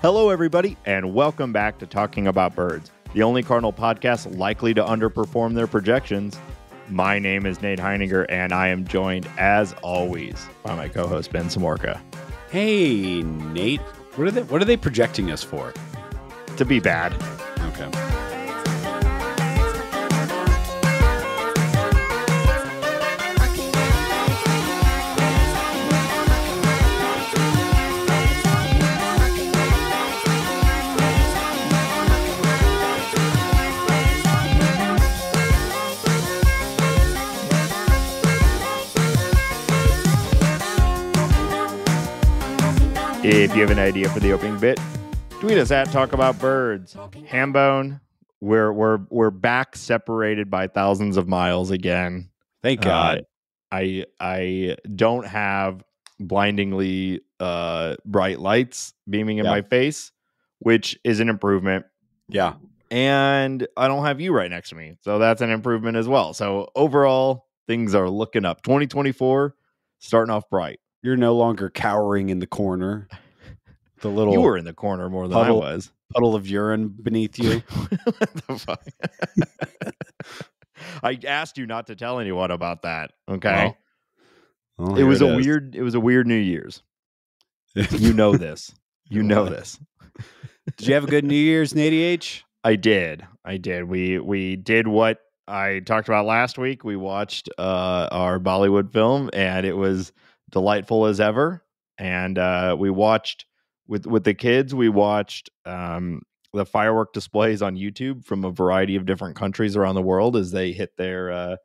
Hello, everybody, and welcome back to Talking About Birds, the only Cardinal podcast likely to underperform their projections. My name is Nate Heininger, and I am joined, as always, by my co-host, Ben Samorka. Hey, Nate. What are they projecting us for? To be bad. Okay. If you have an idea for the opening bit, tweet us at Talk About Birds. Hambone, we're back separated by thousands of miles again. Thank God. I don't have blindingly bright lights beaming in my face, which is an improvement. Yeah. And I don't have you right next to me, so that's an improvement as well. So overall, things are looking up. 2024 starting off bright. You're no longer cowering in the corner. The little You were in the corner more than I was. Puddle of urine beneath you. What the fuck? I asked you not to tell anyone about that. Okay. Well, it was a weird New Year's. You know this. You know this. Did you have a good New Year's, Nate H? I did. We did what I talked about last week. We watched our Bollywood film, and it was delightful as ever. And we watched with the kids. We watched the firework displays on YouTube from a variety of different countries around the world as they hit their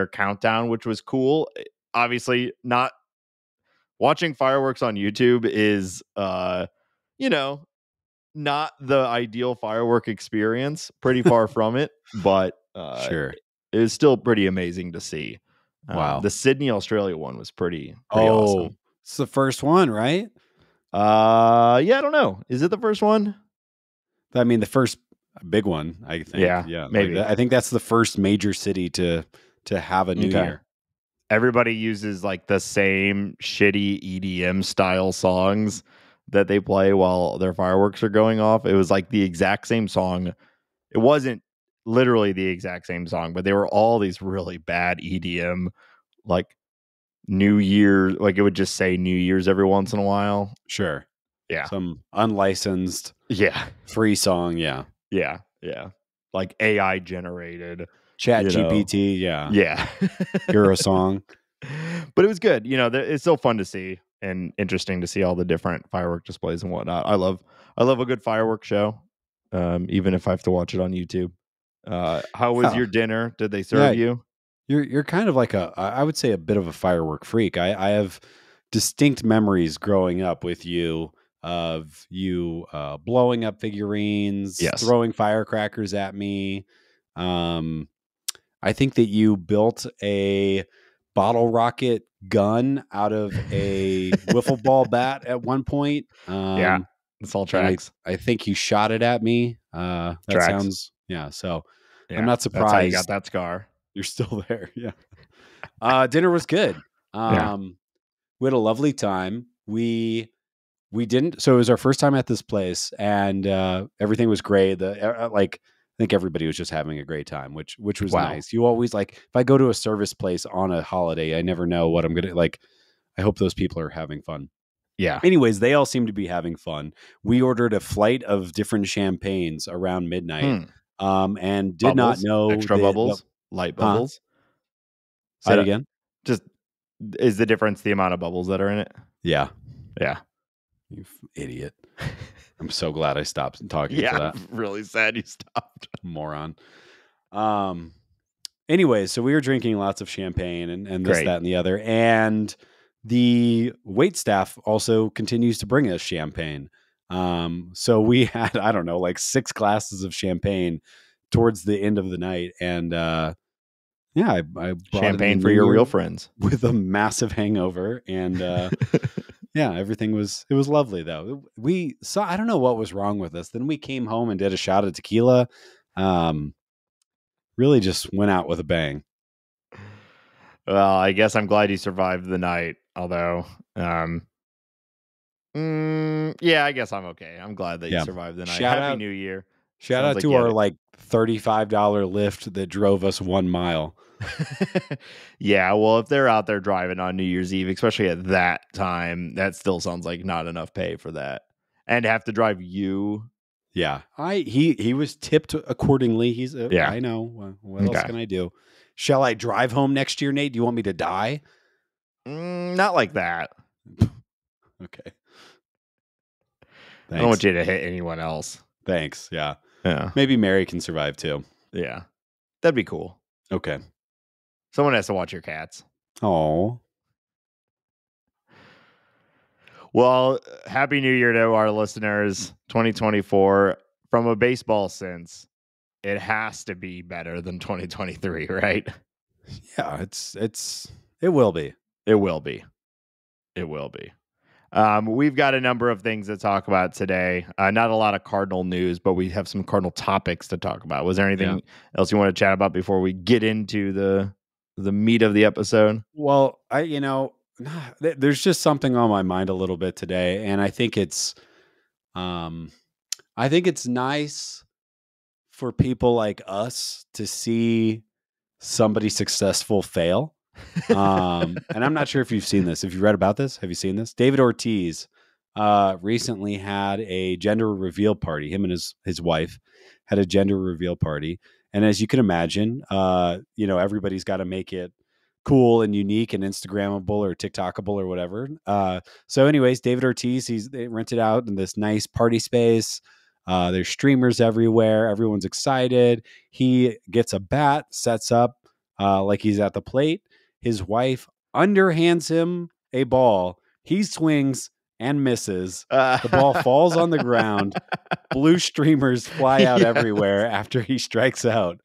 countdown, which was cool. Obviously, not watching fireworks on YouTube is not the ideal firework experience. Pretty far from it, but Sure, it was still pretty amazing to see. Wow. The Sydney, Australia one was pretty awesome. It's the first one, right? I don't know. Is it the first one? I mean, the first big one, I think. Yeah, maybe. I think that's the first major city to have a New Year. Everybody uses like the same shitty EDM style songs that they play while their fireworks are going off. It was like the exact same song. It wasn't literally the exact same song, but they were all these really bad EDM, like New Year, like it would just say New Year's every once in a while. Sure. Yeah. Some unlicensed free song. Yeah. Like AI generated. Chat GPT. Yeah. Euro song. But it was good. It's so fun to see and interesting to see all the different firework displays and whatnot. I love a good firework show, even if I have to watch it on YouTube. How was your dinner? Did they serve you? You're kind of like I would say a bit of a firework freak. I have distinct memories growing up with you of you blowing up figurines, throwing firecrackers at me. I think that you built a bottle rocket gun out of a wiffle ball bat at one point. It's all tracks. I think you shot it at me. That sounds so. I'm not surprised. That's how you got that scar. You're still there. Yeah. Dinner was good. We had a lovely time. We didn't. So it was our first time at this place, and everything was great. I think everybody was just having a great time, which was nice. You always if I go to a service place on a holiday, I never know what I'm gonna like. I hope those people are having fun. Yeah. Anyways, they all seem to be having fun. We ordered a flight of different champagnes around midnight. And did not know extra bubbles, light bubbles. Say it again. Just is the difference the amount of bubbles that are in it? Yeah. You idiot. I'm so glad I stopped talking to that. I'm really sad you stopped. Moron. Anyway, so we were drinking lots of champagne and this, that, and the other. And the wait staff also continues to bring us champagne. So we had, 6 glasses of champagne towards the end of the night. And I brought champagne for your real friends with a massive hangover. And everything it was lovely though. We saw, I don't know what was wrong with us. Then we came home and did a shot of tequila. Really just went out with a bang. Well, I guess I'm glad you survived the night. Although, Yeah, I guess I'm okay. I'm glad that you Yeah. survived the night. Shout Happy out New Year. shout Sounds out like to you had our it. like $35 Lyft that drove us 1 mile. Yeah, well, if they're out there driving on New Year's Eve, especially at that time, that still sounds like not enough pay for that. And to have to drive you. Yeah. He was tipped accordingly. Yeah. I know. What else Okay. can I do? Shall I drive home next year, Nate? Do you want me to die? Not like that. Okay. I don't want Thanks. you to hit anyone else. Thanks. Yeah. Yeah. Maybe Mary can survive too. Yeah. That'd be cool. Okay. Someone has to watch your cats. Oh. Well, Happy New Year to our listeners. 2024, from a baseball sense, it has to be better than 2023, right? Yeah, it will be. It will be. It will be. We've got a number of things to talk about today. Not a lot of Cardinal news, but we have some Cardinal topics to talk about. Was there anything else you want to chat about before we get into the meat of the episode? Well, there's just something on my mind a little bit today, and I think it's nice for people like us to see somebody successful fail. And I'm not sure if you've seen this. If you read about this, have you seen this? David Ortiz recently had a gender reveal party. Him and his wife had a gender reveal party. And as you can imagine, everybody's got to make it cool and unique and Instagrammable or TikTokable or whatever. So anyways, David Ortiz, they rented out in this nice party space. There's streamers everywhere. Everyone's excited. He gets a bat, sets up like he's at the plate. His wife underhands him a ball. He swings and misses. The ball falls on the ground. Blue streamers fly out everywhere after he strikes out.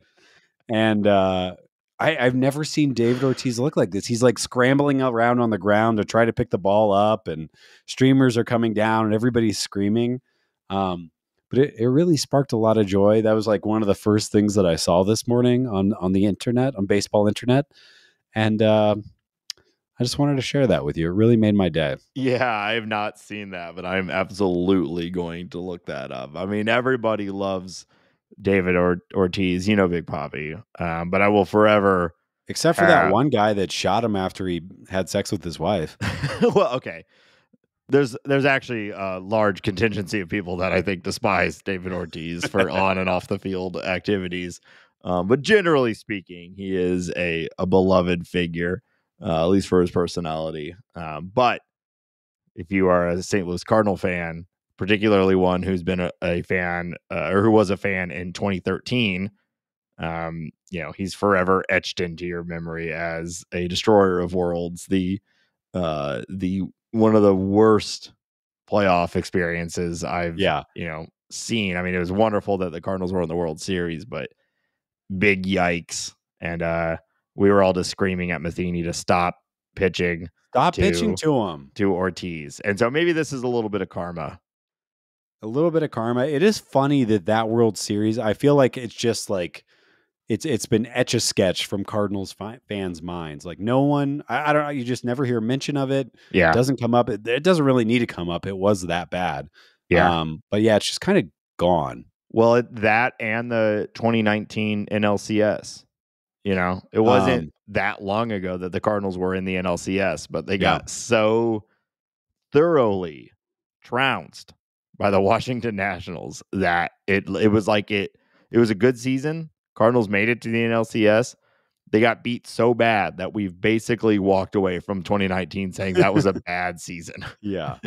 And I've never seen David Ortiz look like this. He's like scrambling around on the ground to try to pick the ball up, and streamers are coming down and everybody's screaming. But it really sparked a lot of joy. That was like one of the first things that I saw this morning on the internet, on baseball internet. And I just wanted to share that with you. It really made my day. Yeah, I have not seen that, but I'm absolutely going to look that up. I mean, everybody loves David Ortiz, Big Papi. But I will forever. Except for that one guy that shot him after he had sex with his wife. Well, okay. There's actually a large contingency of people that I think despise David Ortiz for on and off the field activities. But generally speaking, he is a beloved figure, at least for his personality. But if you are a St. Louis Cardinal fan, particularly one who's been a fan or who was a fan in 2013, he's forever etched into your memory as a destroyer of worlds, the one of the worst playoff experiences I've seen. I mean, it was wonderful that the Cardinals were in the World Series, but big yikes. And we were all just screaming at Matheny to stop pitching. Pitching to him. To Ortiz. And so maybe this is a little bit of karma. A little bit of karma. It is funny that World Series, I feel like it's just like it's been etch-a-sketch from Cardinals fans' minds. Like no one, I don't know, you just never hear mention of it. Yeah. It doesn't come up. It doesn't really need to come up. It was that bad. Yeah. But yeah, it's just kind of gone. Well, that and the 2019 NLCS. It wasn't that long ago that the Cardinals were in the NLCS, but they got so thoroughly trounced by the Washington Nationals that it was like it was a good season. Cardinals made it to the NLCS. They got beat so bad that we've basically walked away from 2019 saying that was a bad season. Yeah.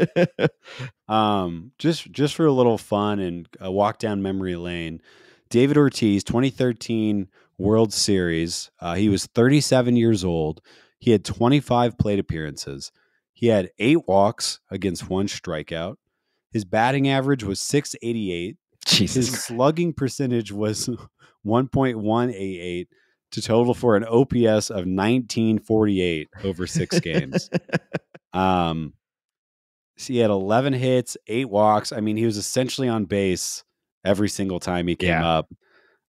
Just for a little fun and a walk down memory lane, David Ortiz, 2013 World Series. He was 37 years old. He had 25 plate appearances. He had 8 walks against 1 strikeout. His batting average was .688. His slugging percentage was 1.188 to total for an OPS of 1948 over 6 games. So he had 11 hits, 8 walks. I mean, he was essentially on base every single time he came up.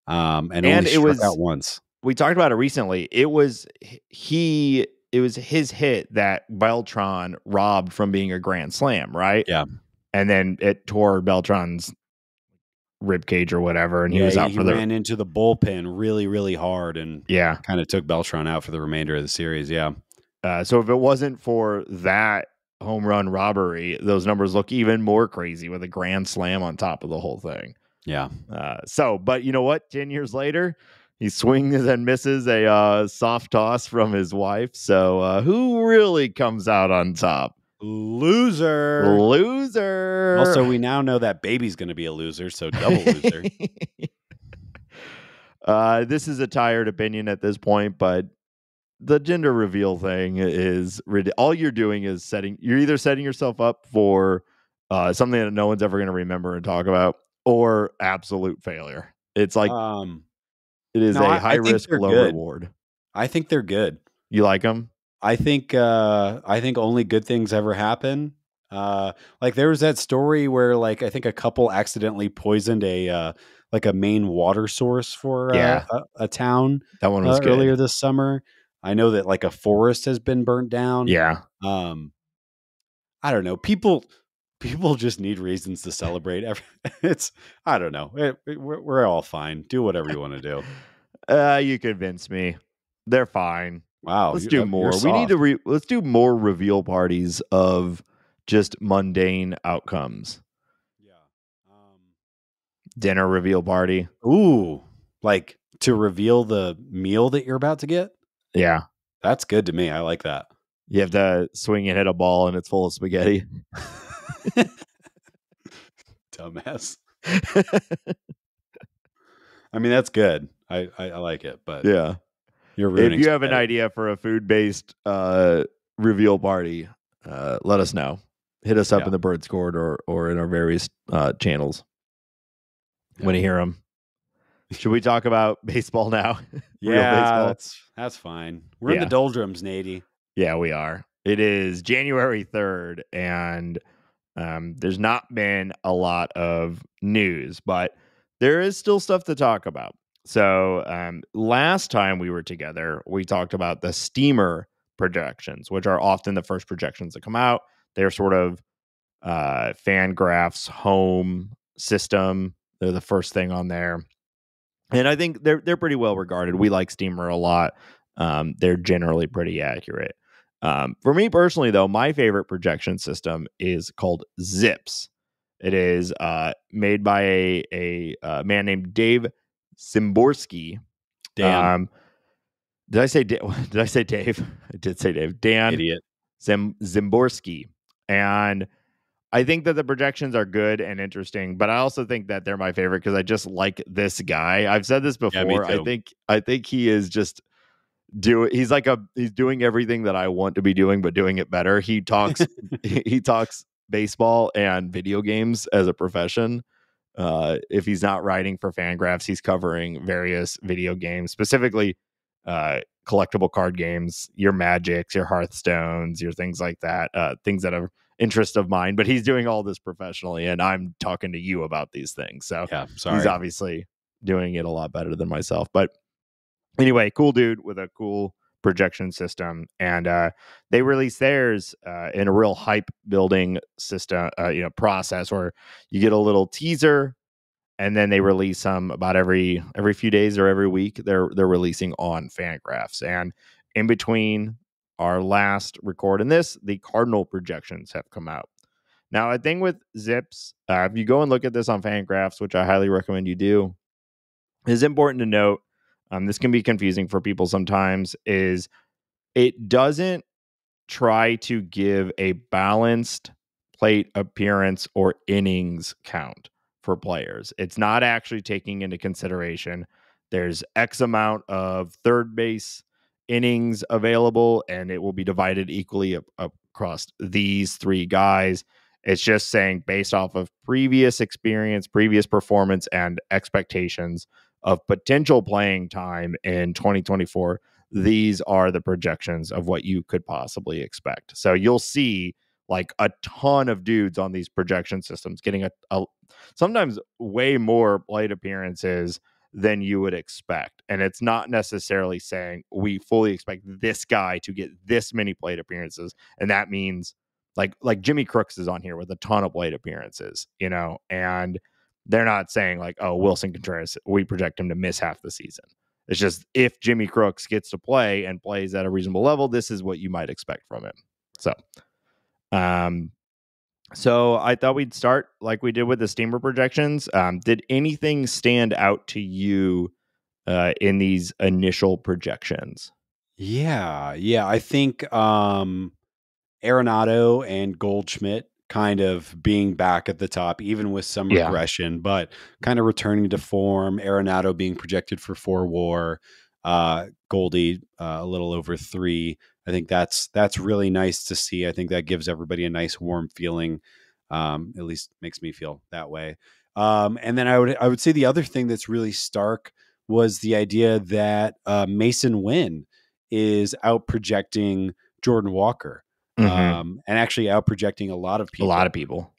And only struck out once. We talked about it recently. He his hit that Beltran robbed from being a grand slam, right? Yeah. And then it tore Beltran's rib cage or whatever, and he Yeah, was out he for the ran into the bullpen really, really hard and yeah. kind of took Beltran out for the remainder of the series. Yeah. So if it wasn't for that home run robbery, those numbers look even more crazy with a grand slam on top of the whole thing. Yeah. But you know what? 10 years later, he swings and misses a soft toss from his wife. So who really comes out on top? Loser. Also, we now know that baby's going to be a loser, so double loser. This is a tired opinion at this point, but the gender reveal thing is all you're doing is you're either setting yourself up for something that no one's ever going to remember and talk about, or absolute failure. It's like it is a high risk, low reward. I think they're good. You like them? I think only good things ever happen. Like there was that story where like I think a couple accidentally poisoned a main water source for a town. That one was earlier this summer. I know that like a forest has been burnt down. Yeah. I don't know. People just need reasons to celebrate. I don't know. We're all fine. Do whatever you want to do. You convinced me. They're fine. Wow. Let's do more. We need to let's do more reveal parties of just mundane outcomes. Yeah. Dinner reveal party. Ooh, like to reveal the meal that you're about to get? Yeah. That's good to me. I like that. You have to swing and hit a ball and it's full of spaghetti. Dumbass. I mean, that's good. I like it, but yeah. You're ruining if you have an idea for a food-based reveal party, let us know. Hit us up in the Bird Scored or in our various channels. Want to hear them. Should we talk about baseball now? Yeah, baseball? That's fine. We're in the doldrums, Nady. Yeah, we are. It is January 3rd, and there's not been a lot of news, but there is still stuff to talk about. So last time we were together, we talked about the steamer projections, which are often the first projections that come out. They're sort of Fangraphs home system. They're the first thing on there. And I think they're pretty well regarded. We like Steamer a lot. They're generally pretty accurate. For me personally, though, my favorite projection system is called ZIPs. It is made by a man named Dave Szymborski. Dan. Did I say Dave? I did say Dave. Dan. Idiot. Szymborski. And I think that the projections are good and interesting, but I also think that they're my favorite because I just like this guy. I've said this before. Yeah, me too. I think he is just he's doing everything that I want to be doing, but doing it better. He talks he talks baseball and video games as a profession. If he's not writing for Fangraphs, he's covering various video games, specifically collectible card games, your Magics, your Hearthstones, your things like that, things that are interest of mine. But he's doing all this professionally, and I'm talking to you about these things. So he's obviously doing it a lot better than myself. But anyway, cool dude with a cool projection system, and they release theirs in a real hype building system, process where you get a little teaser, and then they release them about every few days or every week. They're releasing on Fangraphs, and in between our last record and this, the Cardinal projections have come out. Now, a thing with ZIPs, if you go and look at this on Fangraphs, which I highly recommend you do, is important to note. This can be confusing for people sometimes, is it doesn't try to give a balanced plate appearance or innings count for players. It's not actually taking into consideration there's X amount of third base innings available, and it will be divided equally across these three guys. It's just saying based off of previous experience, previous performance, and expectations of potential playing time in 2024, these are the projections of what you could possibly expect. So you'll see like a ton of dudes on these projection systems getting a sometimes way more plate appearances than you would expect. And it's not necessarily saying we fully expect this guy to get this many plate appearances. And that means like Jimmy Crooks is on here with a ton of plate appearances, and they're not saying like, oh, Wilson Contreras, we project him to miss half the season. It's just if Jimmy Crooks gets to play and plays at a reasonable level, this is what you might expect from him. So I thought we'd start like we did with the Steamer projections. Did anything stand out to you in these initial projections? Yeah. I think Arenado and Goldschmidt kind of being back at the top, even with some regression, but kind of returning to form. Arenado being projected for 4 WAR, Goldie a little over 3. I think that's really nice to see. I think that gives everybody a nice warm feeling. At least makes me feel that way. And then I would say the other thing that's really stark was the idea that Mason Wynn is out projecting Jordan Walker. And actually out projecting a lot of people.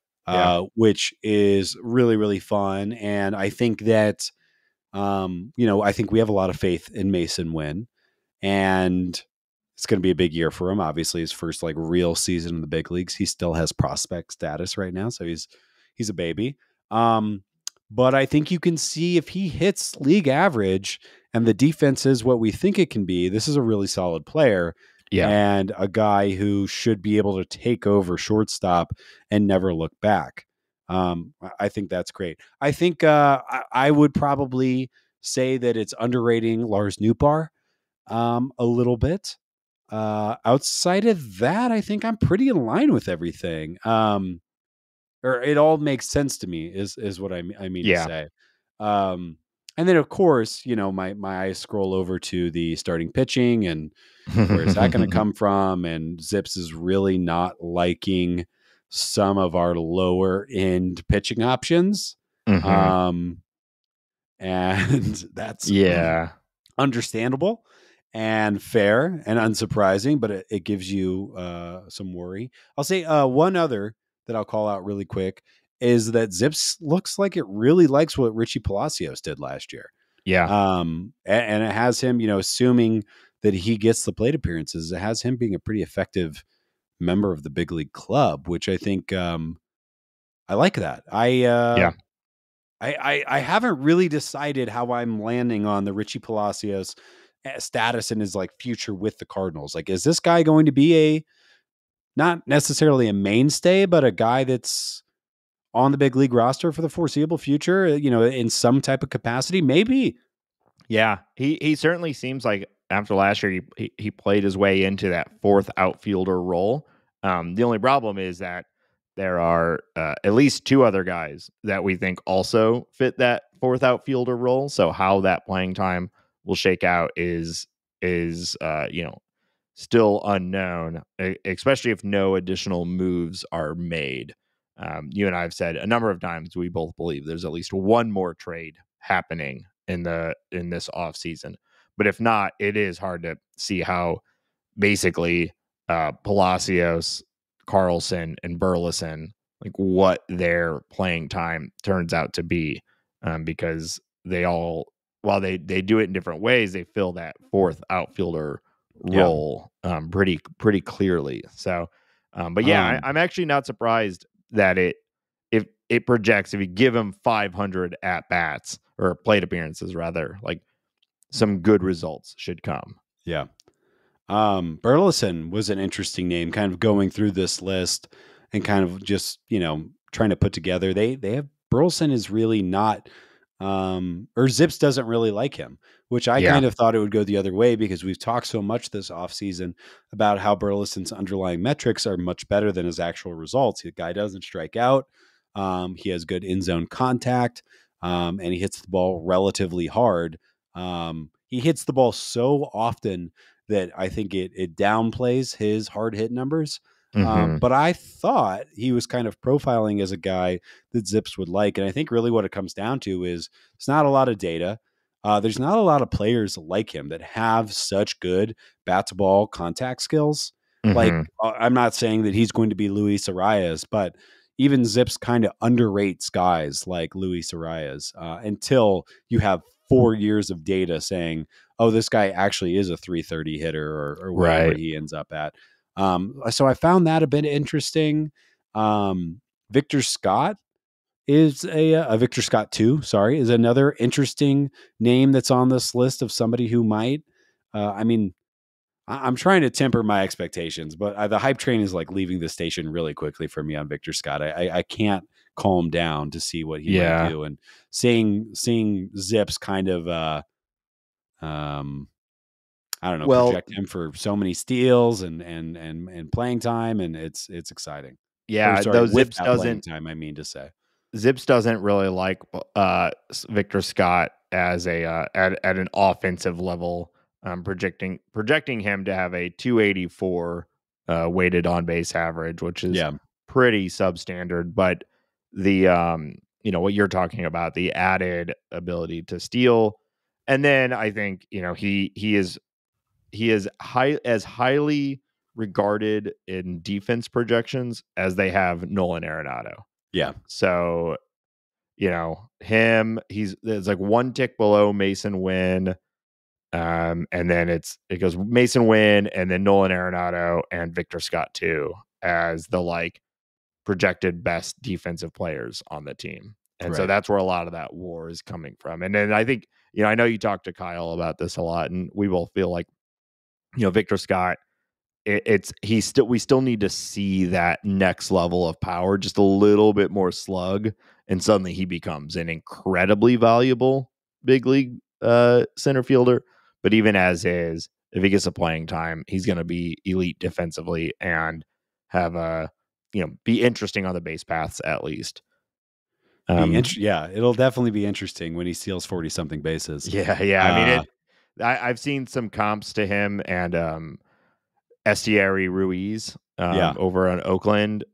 Which is really, really fun. And I think that, I think we have a lot of faith in Mason Wynn, and it's going to be a big year for him. Obviously, his first like real season in the big leagues. He still has prospect status right now, so he's a baby. But I think you can see if he hits league average and the defense is what we think it can be, this is a really solid player. And a guy who should be able to take over shortstop and never look back. I think that's great. I think I would probably say that it's underrating Lars Nootbaar a little bit. Outside of that, I think I'm pretty in line with everything. Or it all makes sense to me is what I mean to say. And then of course, my eyes scroll over to the starting pitching and where's that going to come from? And Zips is really not liking some of our lower end pitching options. And that's understandable and fair and unsurprising, but it gives you some worry. I'll say one other that I'll call out really quick is that Zips looks like it really likes what Richie Palacios did last year. And it has him, assuming that he gets the plate appearances, it has him being a pretty effective member of the big league club, which I think I like that. I haven't really decided how I'm landing on the Richie Palacios status and his like future with the Cardinals. Like, is this guy going to be not necessarily a mainstay, but a guy that's on the big league roster for the foreseeable future, in some type of capacity? Maybe. Yeah, he certainly seems like after last year, he played his way into that fourth outfielder role. The only problem is that there are at least 2 other guys that we think also fit that fourth outfielder role. So how that playing time will shake out is still unknown, especially if no additional moves are made. You and I have said a number of times we both believe there's at least one more trade happening in this offseason. But if not, it is hard to see how basically Palacios, Carlson, and Burleson, like what their playing time turns out to be, because they all, while they do it in different ways, they fill that fourth outfielder role pretty clearly. So, but yeah, I'm actually not surprised that if it projects, if you give him 500 at bats or plate appearances rather, like some good results should come. Yeah. Burleson was an interesting name, kind of going through this list and kind of just, trying to put together. They have Burleson is really not, or Zips doesn't really like him, which I kind of thought it would go the other way because we've talked so much this offseason about how Burleson's underlying metrics are much better than his actual results. The guy doesn't strike out. He has good in-zone contact, and he hits the ball relatively hard. He hits the ball so often that I think it downplays his hard hit numbers. But I thought he was kind of profiling as a guy that Zips would like. And I think really what it comes down to is there's not a lot of data. There's not a lot of players like him that have such good bat to ball contact skills. Like, I'm not saying that he's going to be Luis Arias, but even Zips kind of underrates guys like Luis Arias until you have 4 years of data saying, oh, this guy actually is a 330 hitter or whatever Right. he ends up at. So I found that a bit interesting. Victor Scott is a Victor Scott 2, sorry, is another interesting name that's on this list of somebody who might, I mean, I'm trying to temper my expectations, but the hype train is like leaving the station really quickly for me on Victor Scott. I can't calm down to see what he might Yeah. do, and seeing Zips kind of I don't know, Well, project him for so many steals and playing time, and it's exciting. Or yeah, sorry, though with that playing time, I mean to say. Zips doesn't really like Victor Scott as a at an offensive level. Projecting him to have a 284 weighted on base average, which is Yeah, pretty substandard. But the what you're talking about, the added ability to steal, and then I think he is highly regarded in defense projections as they have Nolan Arenado. yeah, So, it's like one tick below Mason Wynn. And then it goes Mason Wynn and then Nolan Arenado and Victor Scott too as the like projected best defensive players on the team. And so right. that's where a lot of that war is coming from. And then I think, I know you talked to Kyle about this a lot, and we both feel like, Victor Scott, we still need to see that next level of power, just a little bit more slug, and suddenly he becomes an incredibly valuable big league center fielder. But even as is, if he gets a playing time, he's going to be elite defensively and have be interesting on the base paths at least. Yeah, it'll definitely be interesting when he steals 40 something bases. Yeah. I mean, I've seen some comps to him and Estieri Ruiz Yeah, over on Oakland.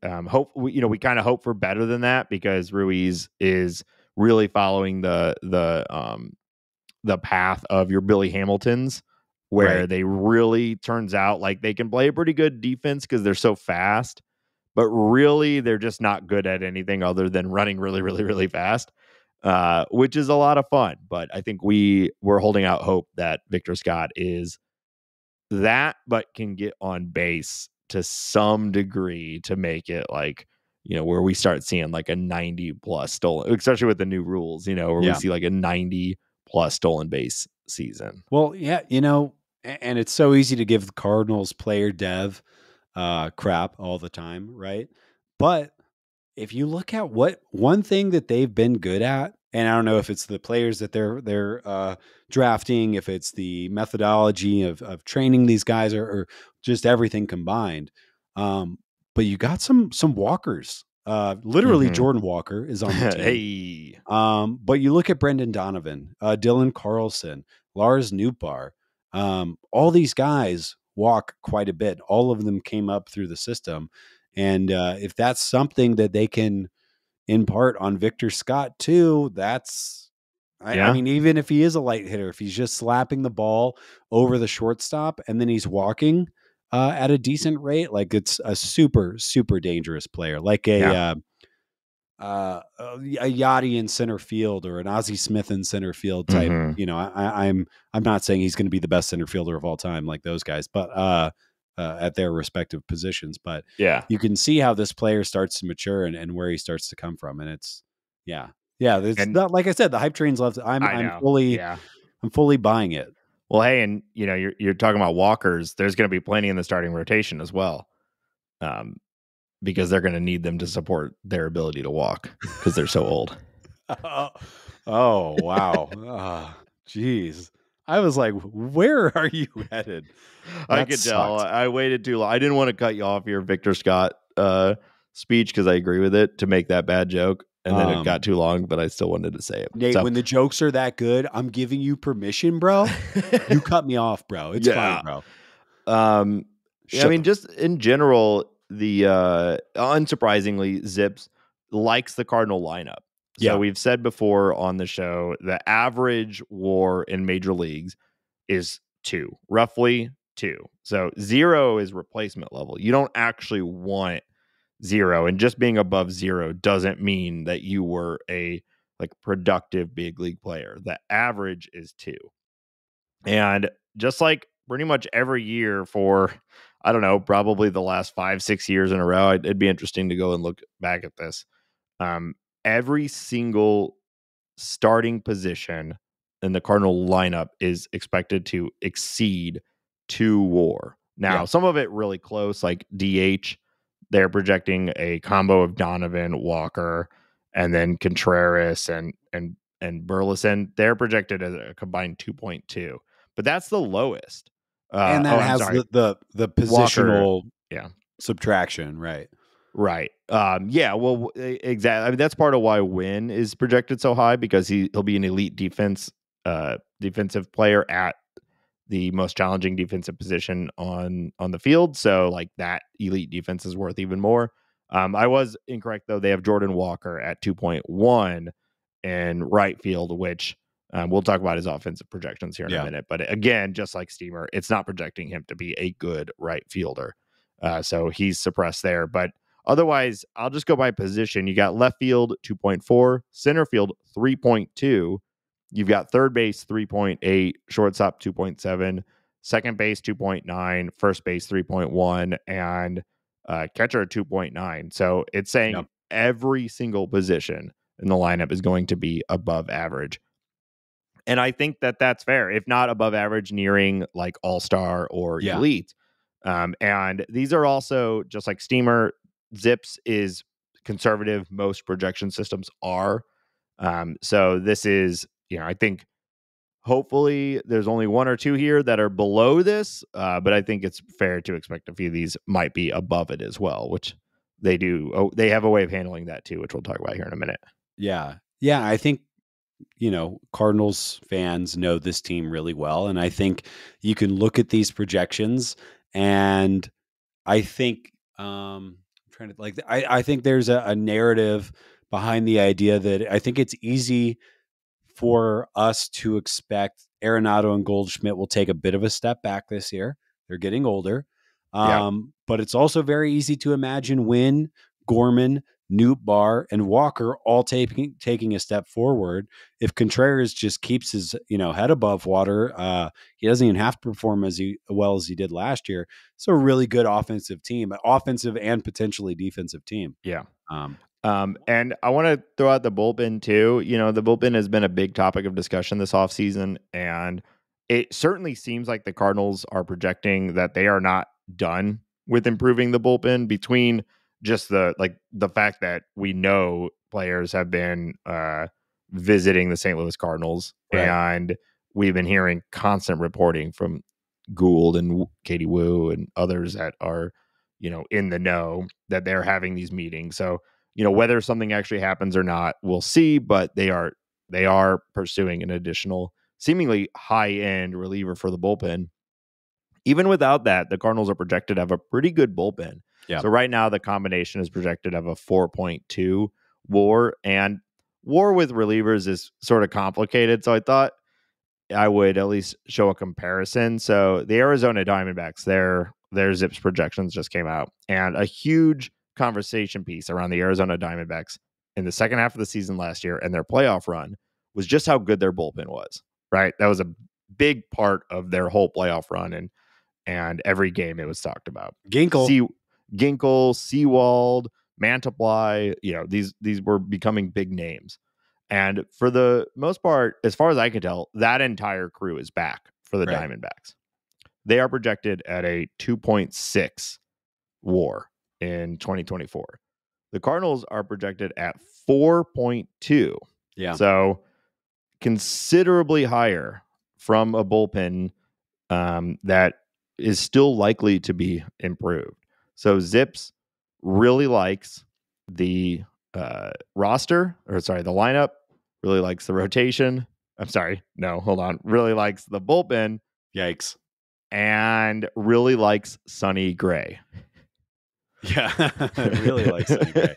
We kind of hope for better than that because Ruiz is really following the path of your Billy Hamiltons, where right. they really turns out like they can play a pretty good defense because they're so fast, but really they're just not good at anything other than running really, really, really fast. Which is a lot of fun, but I think we're holding out hope that Victor Scott is that, but can get on base to some degree to make it like, where we start seeing like a 90 plus stolen, especially with the new rules, where we Yeah. see like a 90 plus stolen base season. Well, yeah, and it's so easy to give the Cardinals player dev crap all the time, right? But if you look at what one thing that they've been good at, and I don't know if it's the players that they're drafting, if it's the methodology of training these guys, or just everything combined. But you got some walkers. Literally, Mm-hmm. Jordan Walker is on the team. Hey. But you look at Brendan Donovan, Dylan Carlson, Lars Nootbaar, all these guys walk quite a bit. All of them came up through the system. And if that's something that they can impart on Victor Scott too, I mean, even if he is a light hitter, if he's just slapping the ball over the shortstop and then he's walking at a decent rate, like it's a super, super dangerous player, like a Yachty in center field or an Ozzie Smith in center field type. Mm-hmm. I'm not saying he's going to be the best center fielder of all time like those guys, but at their respective positions. But Yeah, you can see how this player starts to mature and where he starts to come from, and it's It's not, like I said, the hype train's left. I'm fully buying it. Well, hey, and you're talking about walkers. There's going to be plenty in the starting rotation as well. Because they're going to need them to support their ability to walk because they're so old. Oh, wow. Jeez. I was like, where are you headed? I could tell. I waited too long. I didn't want to cut you off your Victor Scott speech because I agree with it to make that bad joke. And then it got too long, but I still wanted to say it. Nate, when the jokes are that good, I'm giving you permission, bro. You cut me off, bro. It's fine, bro. I mean, just in general, the unsurprisingly, Zips likes the Cardinal lineup. So we've said before on the show, the average WAR in major leagues is 2, roughly 2. So 0 is replacement level. You don't actually want 0, and just being above 0 doesn't mean that you were a like productive big league player. The average is 2. And just like pretty much every year for, I don't know, probably the last 5-6 years in a row, it'd be interesting to go and look back at this. Every single starting position in the Cardinal lineup is expected to exceed 2 WAR. Now, some of it really close, like DH, they're projecting a combo of Donovan, Walker, and then Contreras and Burleson. They're projected as a combined 2.2, but that's the lowest. And that I'm has sorry, the Walker. positional Yeah. subtraction, right? Right. Yeah. Well, exactly. I mean, that's part of why Wynn is projected so high, because he'll be an elite defensive player at the most challenging defensive position on the field. So, like, that elite defense is worth even more. I was incorrect though. They have Jordan Walker at 2.1 in right field, which we'll talk about his offensive projections here in a minute. But again, just like Steamer, it's not projecting him to be a good right fielder. So he's suppressed there. But otherwise, I'll just go by position. You got left field 2.4, center field 3.2. You've got third base 3.8, shortstop 2.7, second base 2.9, first base 3.1, and catcher 2.9. So it's saying every single position in the lineup is going to be above average. And I think that that's fair, if not above average, nearing like all-star or elite. And these are also, just like Steamer, ZIPS is conservative. Most projection systems are. So this is, I think hopefully there's only 1 or 2 here that are below this, but I think it's fair to expect a few of these might be above it as well, which they do. Oh, they have a way of handling that too, which we'll talk about here in a minute. Yeah. I think, Cardinals fans know this team really well. And I think you can look at these projections, and I think, I think there's a narrative behind the idea that I think it's easy for us to expect Arenado and Goldschmidt will take a bit of a step back this year. They're getting older. But it's also very easy to imagine Wynn, Gorman, Nootbaar, and Walker all taking a step forward. If Contreras just keeps his head above water, he doesn't even have to perform as well as he did last year. It's a really good offensive team, offensive and potentially defensive team. Yeah. And I want to throw out the bullpen too. The bullpen has been a big topic of discussion this offseason, and it certainly seems like the Cardinals are projecting that they are not done with improving the bullpen, between just the fact that we know players have been visiting the St. Louis Cardinals, and we've been hearing constant reporting from Gould and Katie Wu and others that are, in the know, that they're having these meetings. So, whether something actually happens or not, we'll see, but they are pursuing an additional, seemingly high-end reliever for the bullpen. Even without that, the Cardinals are projected to have a pretty good bullpen. So right now, the combination is projected to have a 4.2 WAR, and WAR with relievers is sort of complicated. So I thought I would at least show a comparison. So the Arizona Diamondbacks, their ZIPS projections just came out, and a huge conversation piece around the Arizona Diamondbacks in the second half of the season last year and their playoff run was just how good their bullpen was, right? That was a big part of their whole playoff run, and every game it was talked about. Ginkel, Seawald, Mantiply, these were becoming big names. And for the most part, as far as I can tell, that entire crew is back for the Diamondbacks. They are projected at a 2.6 WAR in 2024. The Cardinals are projected at 4.2. So considerably higher from a bullpen that is still likely to be improved. So ZIPS really likes the roster, or sorry, the lineup, really likes the rotation. I'm sorry. No, hold on. Really likes the bullpen. Yikes. And really likes Sonny Gray. Yeah, really likes Sonny Gray.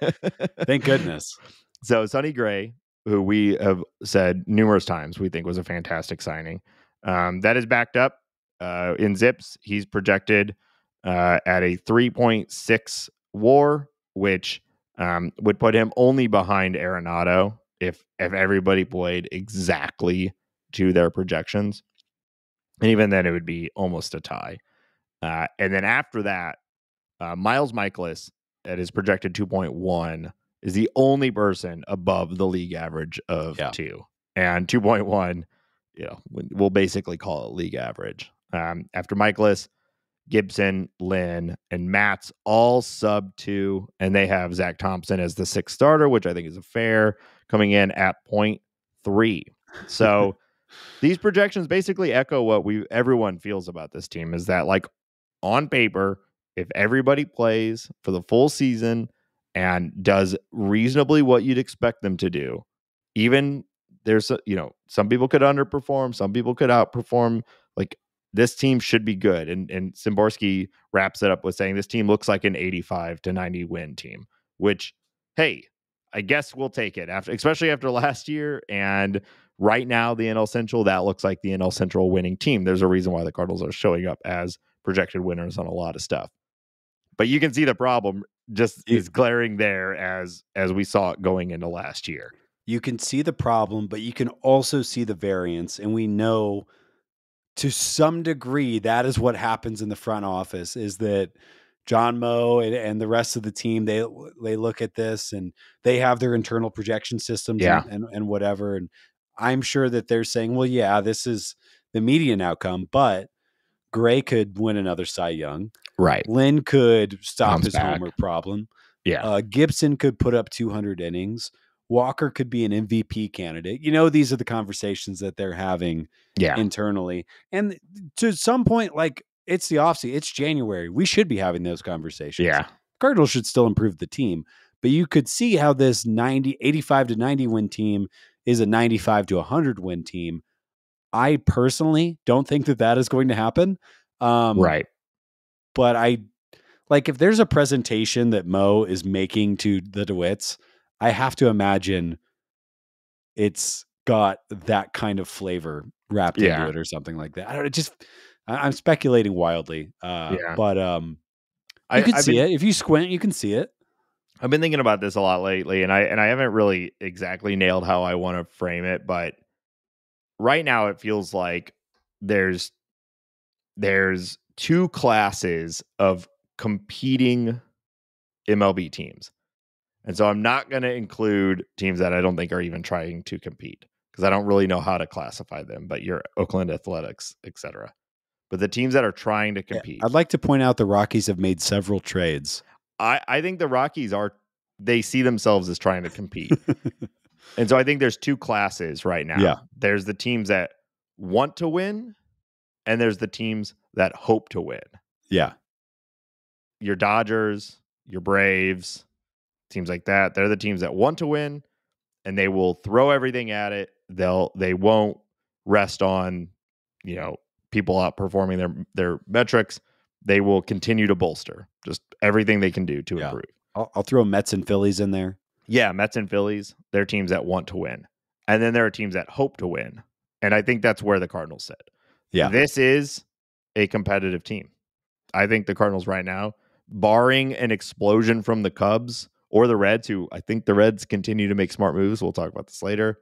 Thank goodness. So Sonny Gray, who we have said numerous times we think was a fantastic signing, that is backed up in ZIPS. He's projected at a 3.6 WAR, which would put him only behind Arenado if everybody played exactly to their projections. And even then, it would be almost a tie. And then after that, Miles Michaelis at his projected 2.1 is the only person above the league average of 2. And 2.1, we'll basically call it league average. After Michaelis, Gibson, Lynn, and Matt's all sub 2, and they have Zach Thompson as the 6th starter, which I think is a fair, coming in at 0.3. So these projections basically echo what everyone feels about this team, is that, like, on paper, if everybody plays for the full season and does reasonably what you'd expect them to do, even there's some people could underperform, some people could outperform. Like, this team should be good. And Szymborski wraps it up with saying this team looks like an 85 to 90 win team, which, hey, I guess we'll take it, especially after last year. And right now, the NL Central, that looks like the NL Central winning team. There's a reason why the Cardinals are showing up as projected winners on a lot of stuff. But you can see the problem just is glaring there as we saw it going into last year. You can see the problem, but you can also see the variance. And we know to some degree that is what happens in the front office, is that John Moe and the rest of the team, they look at this and they have their internal projection systems and whatever. And I'm sure that they're saying, well, yeah, this is the median outcome, but Gray could win another Cy Young. Right. Lynn could stop his homer problem. Yeah. Gibson could put up 200 innings. Walker could be an MVP candidate. These are the conversations that they're having internally. And to some point, like, it's the offseason. It's January. We should be having those conversations. Yeah. Cardinals should still improve the team. But you could see how this 85 to 90 win team is a 95 to 100 win team. I personally don't think that is going to happen. Right. But if there's a presentation that Mo is making to the DeWitts, I have to imagine it's got that kind of flavor wrapped into it or something like that. I don't know. I'm speculating wildly. But you can see it. If you squint, you can see it. I've been thinking about this a lot lately, and I haven't really exactly nailed how I want to frame it, but right now it feels like there's 2 classes of competing MLB teams. And so I'm not going to include teams that I don't think are even trying to compete, because I don't really know how to classify them, but your Oakland Athletics, etc. But the teams that are trying to compete. I'd like to point out the Rockies have made several trades. I think the Rockies they see themselves as trying to compete. And so I think there's 2 classes right now. Yeah. There's the teams that want to win, and there's the teams that hope to win. Yeah. Your Dodgers, your Braves, teams like that, they're the teams that want to win, and they will throw everything at it. They won't rest on, people outperforming their metrics. They will continue to bolster just everything they can do to improve. I'll throw Mets and Phillies in there. Yeah, Mets and Phillies, they're teams that want to win. And then there are teams that hope to win. And I think that's where the Cardinals sit. Yeah. This is a competitive team. I think the Cardinals right now, barring an explosion from the Cubs or the Reds, who I think the Reds continue to make smart moves. We'll talk about this later.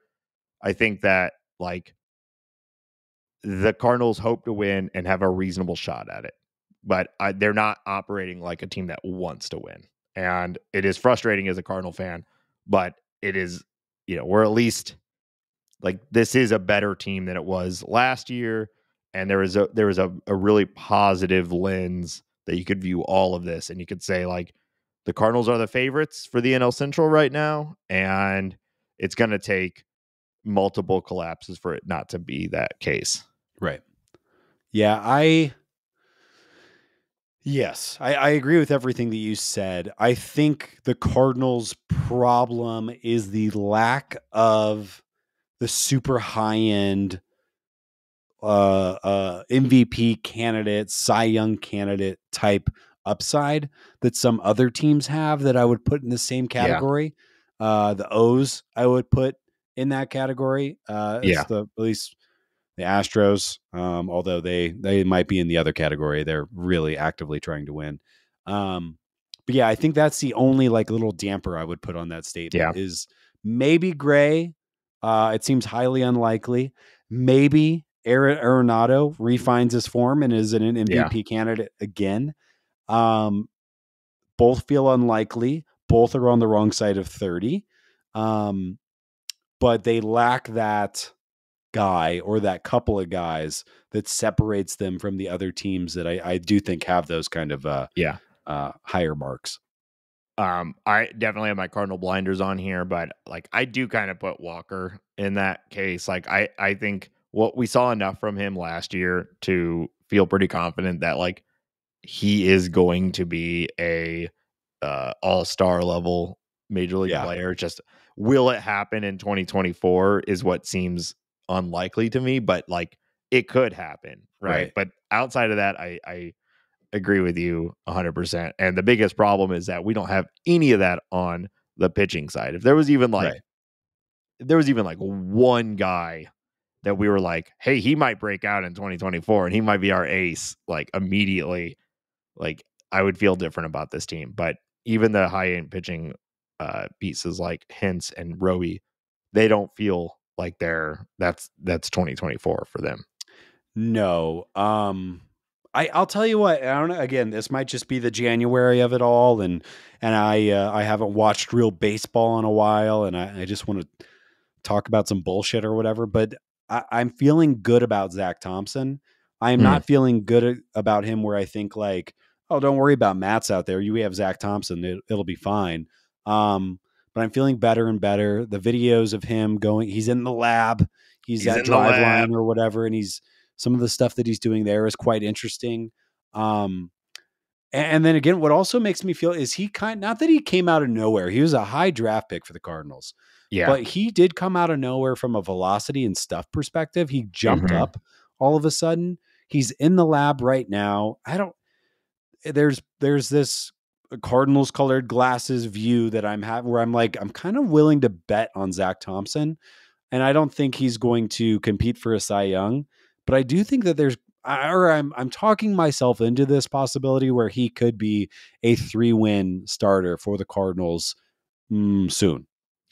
I think that, the Cardinals hope to win and have a reasonable shot at it. But they're not operating like a team that wants to win. And it is frustrating as a Cardinal fan, but it is, we're at least, this is a better team than it was last year. And there was a really positive lens that you could view all of this. And you could say, the Cardinals are the favorites for the NL Central right now. And it's going to take multiple collapses for it not to be that case. Right. Yeah, I agree with everything that you said. I think the Cardinals' problem is the lack of the super high-end MVP candidate, Cy Young candidate type upside that some other teams have that I would put in the same category. The O's I would put in that category. At least the Astros, although they might be in the other category. They're really actively trying to win. But yeah, I think that's the only little damper I would put on that statement is Maybe Gray. It seems highly unlikely. Maybe Arenado refines his form and is an MVP candidate again. Both feel unlikely. Both are on the wrong side of 30. But they lack that guy or that couple of guys that separates them from the other teams that I do think have those kind of higher marks. I definitely have my Cardinal blinders on here, but like I do kind of put Walker in that case. Like I think what we saw enough from him last year to feel pretty confident that like he is going to be a all-star level major league player. Just will it happen in 2024 is what seems unlikely to me, but like it could happen, right? But outside of that, I agree with you 100%. And the biggest problem is that we don't have any of that on the pitching side. If there was even like one guy that we were like, hey, he might break out in 2024 and he might be our ace, like immediately, like I would feel different about this team. But even the high end pitching pieces like Hintz and Roby, they don't feel like that's 2024 for them. No. I'll tell you what, I don't know. Again, this might just be the January of it all, and I haven't watched real baseball in a while, and I just want to talk about some bullshit or whatever. But I'm feeling good about Zach Thompson. I am not feeling good about him where I think like, oh, don't worry about Matt's out there. We have Zach Thompson. It'll be fine. But I'm feeling better and better. The videos of him going, he's in the lab, he's at Driveline or whatever, and some of the stuff that he's doing there is quite interesting. And then again, what also makes me feel is not that he came out of nowhere. He was a high draft pick for the Cardinals. Yeah. But he did come out of nowhere from a velocity and stuff perspective. He jumped up all of a sudden. He's in the lab right now. There's this Cardinals colored glasses view that I'm having where I'm like, I'm kind of willing to bet on Zach Thompson. And I don't think he's going to compete for a Cy Young. But I do think that I'm talking myself into this possibility where he could be a 3-win starter for the Cardinals soon.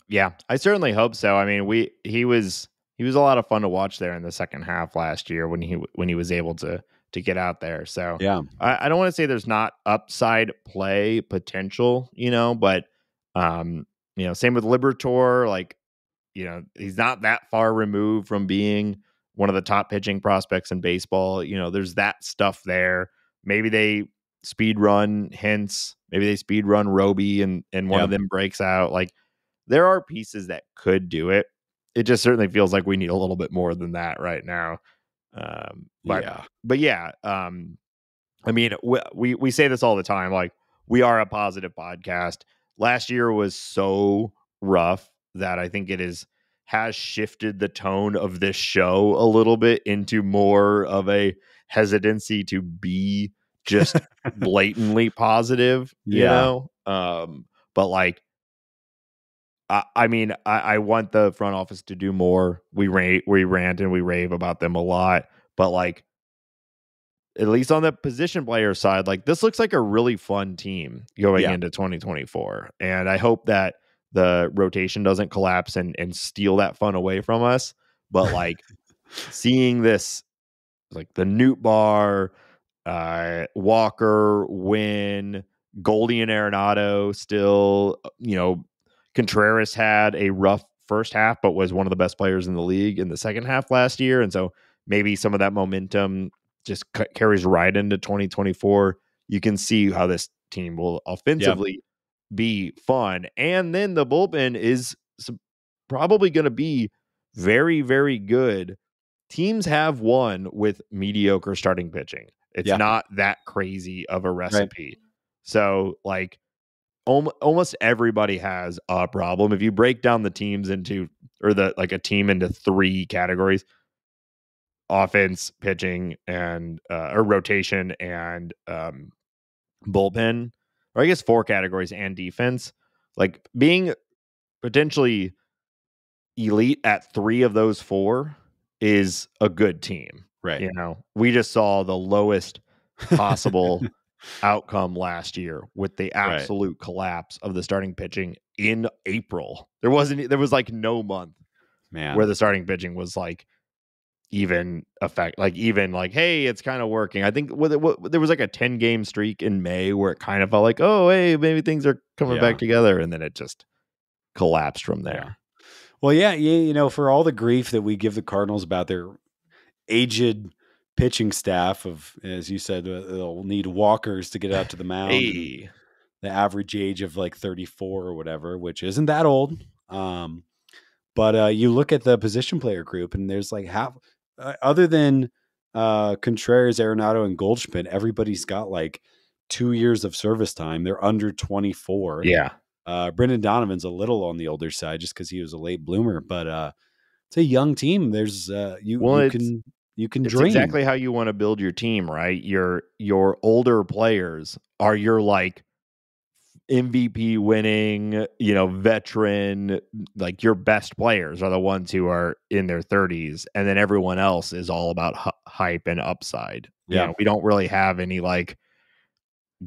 Yeah, I certainly hope so. I mean, he was a lot of fun to watch there in the second half last year when he was able to get out there. So yeah, I don't want to say there's not upside play potential, but same with Liberatore. Like, he's not that far removed from being one of the top pitching prospects in baseball. There's that stuff there. Maybe they speed run Hintz, maybe they speed run Roby and one of them breaks out. Like there are pieces that could do it. It just certainly feels like we need a little bit more than that right now. But yeah. I mean, we say this all the time. Like we are a positive podcast. Last year was so rough that I think has shifted the tone of this show a little bit into more of a hesitancy to be just blatantly positive, but like, I mean, I want the front office to do more. We rant and we rave about them a lot, but like, at least on the position player side, like this looks like a really fun team going into 2024. And I hope that the rotation doesn't collapse and steal that fun away from us. But like seeing this, like the Newt Bar, Walker, Wynn, Goldie and Arenado still, Contreras had a rough first half, but was one of the best players in the league in the second half last year. And so maybe some of that momentum just carries right into 2024. You can see how this team will offensively be fun. And then the bullpen is probably going to be very, very good. Teams have won with mediocre starting pitching. It's not that crazy of a recipe. Right. So like almost everybody has a problem. If you break down the teams into, or a team into 3 categories, offense, pitching, and or rotation and bullpen, or I guess 4 categories, and defense, like being potentially elite at 3 of those 4 is a good team. Right. We just saw the lowest possible outcome last year with the Right. absolute collapse of the starting pitching in April. There was like no month where Man. the starting pitching was like even hey, it's kind of working. I think there was like a 10-game streak in May where it kind of felt like, oh, hey, maybe things are coming back together, and then it just collapsed from there. Yeah. Well, yeah, for all the grief that we give the Cardinals about their aged pitching staff of, as you said, they'll need walkers to get out to the mound, and the average age of like 34 or whatever, which isn't that old. But you look at the position player group, and there's like half, other than Contreras, Arenado, and Goldschmidt, everybody's got like 2 years of service time. They're under 24. Yeah. Brendan Donovan's a little on the older side just because he was a late bloomer, but it's a young team. There's you can it's dream. exactly how you want to build your team, right? Your older players are your like MVP winning, veteran, like your best players are the ones who are in their 30s, and then everyone else is all about hype and upside. Yeah. We don't really have any like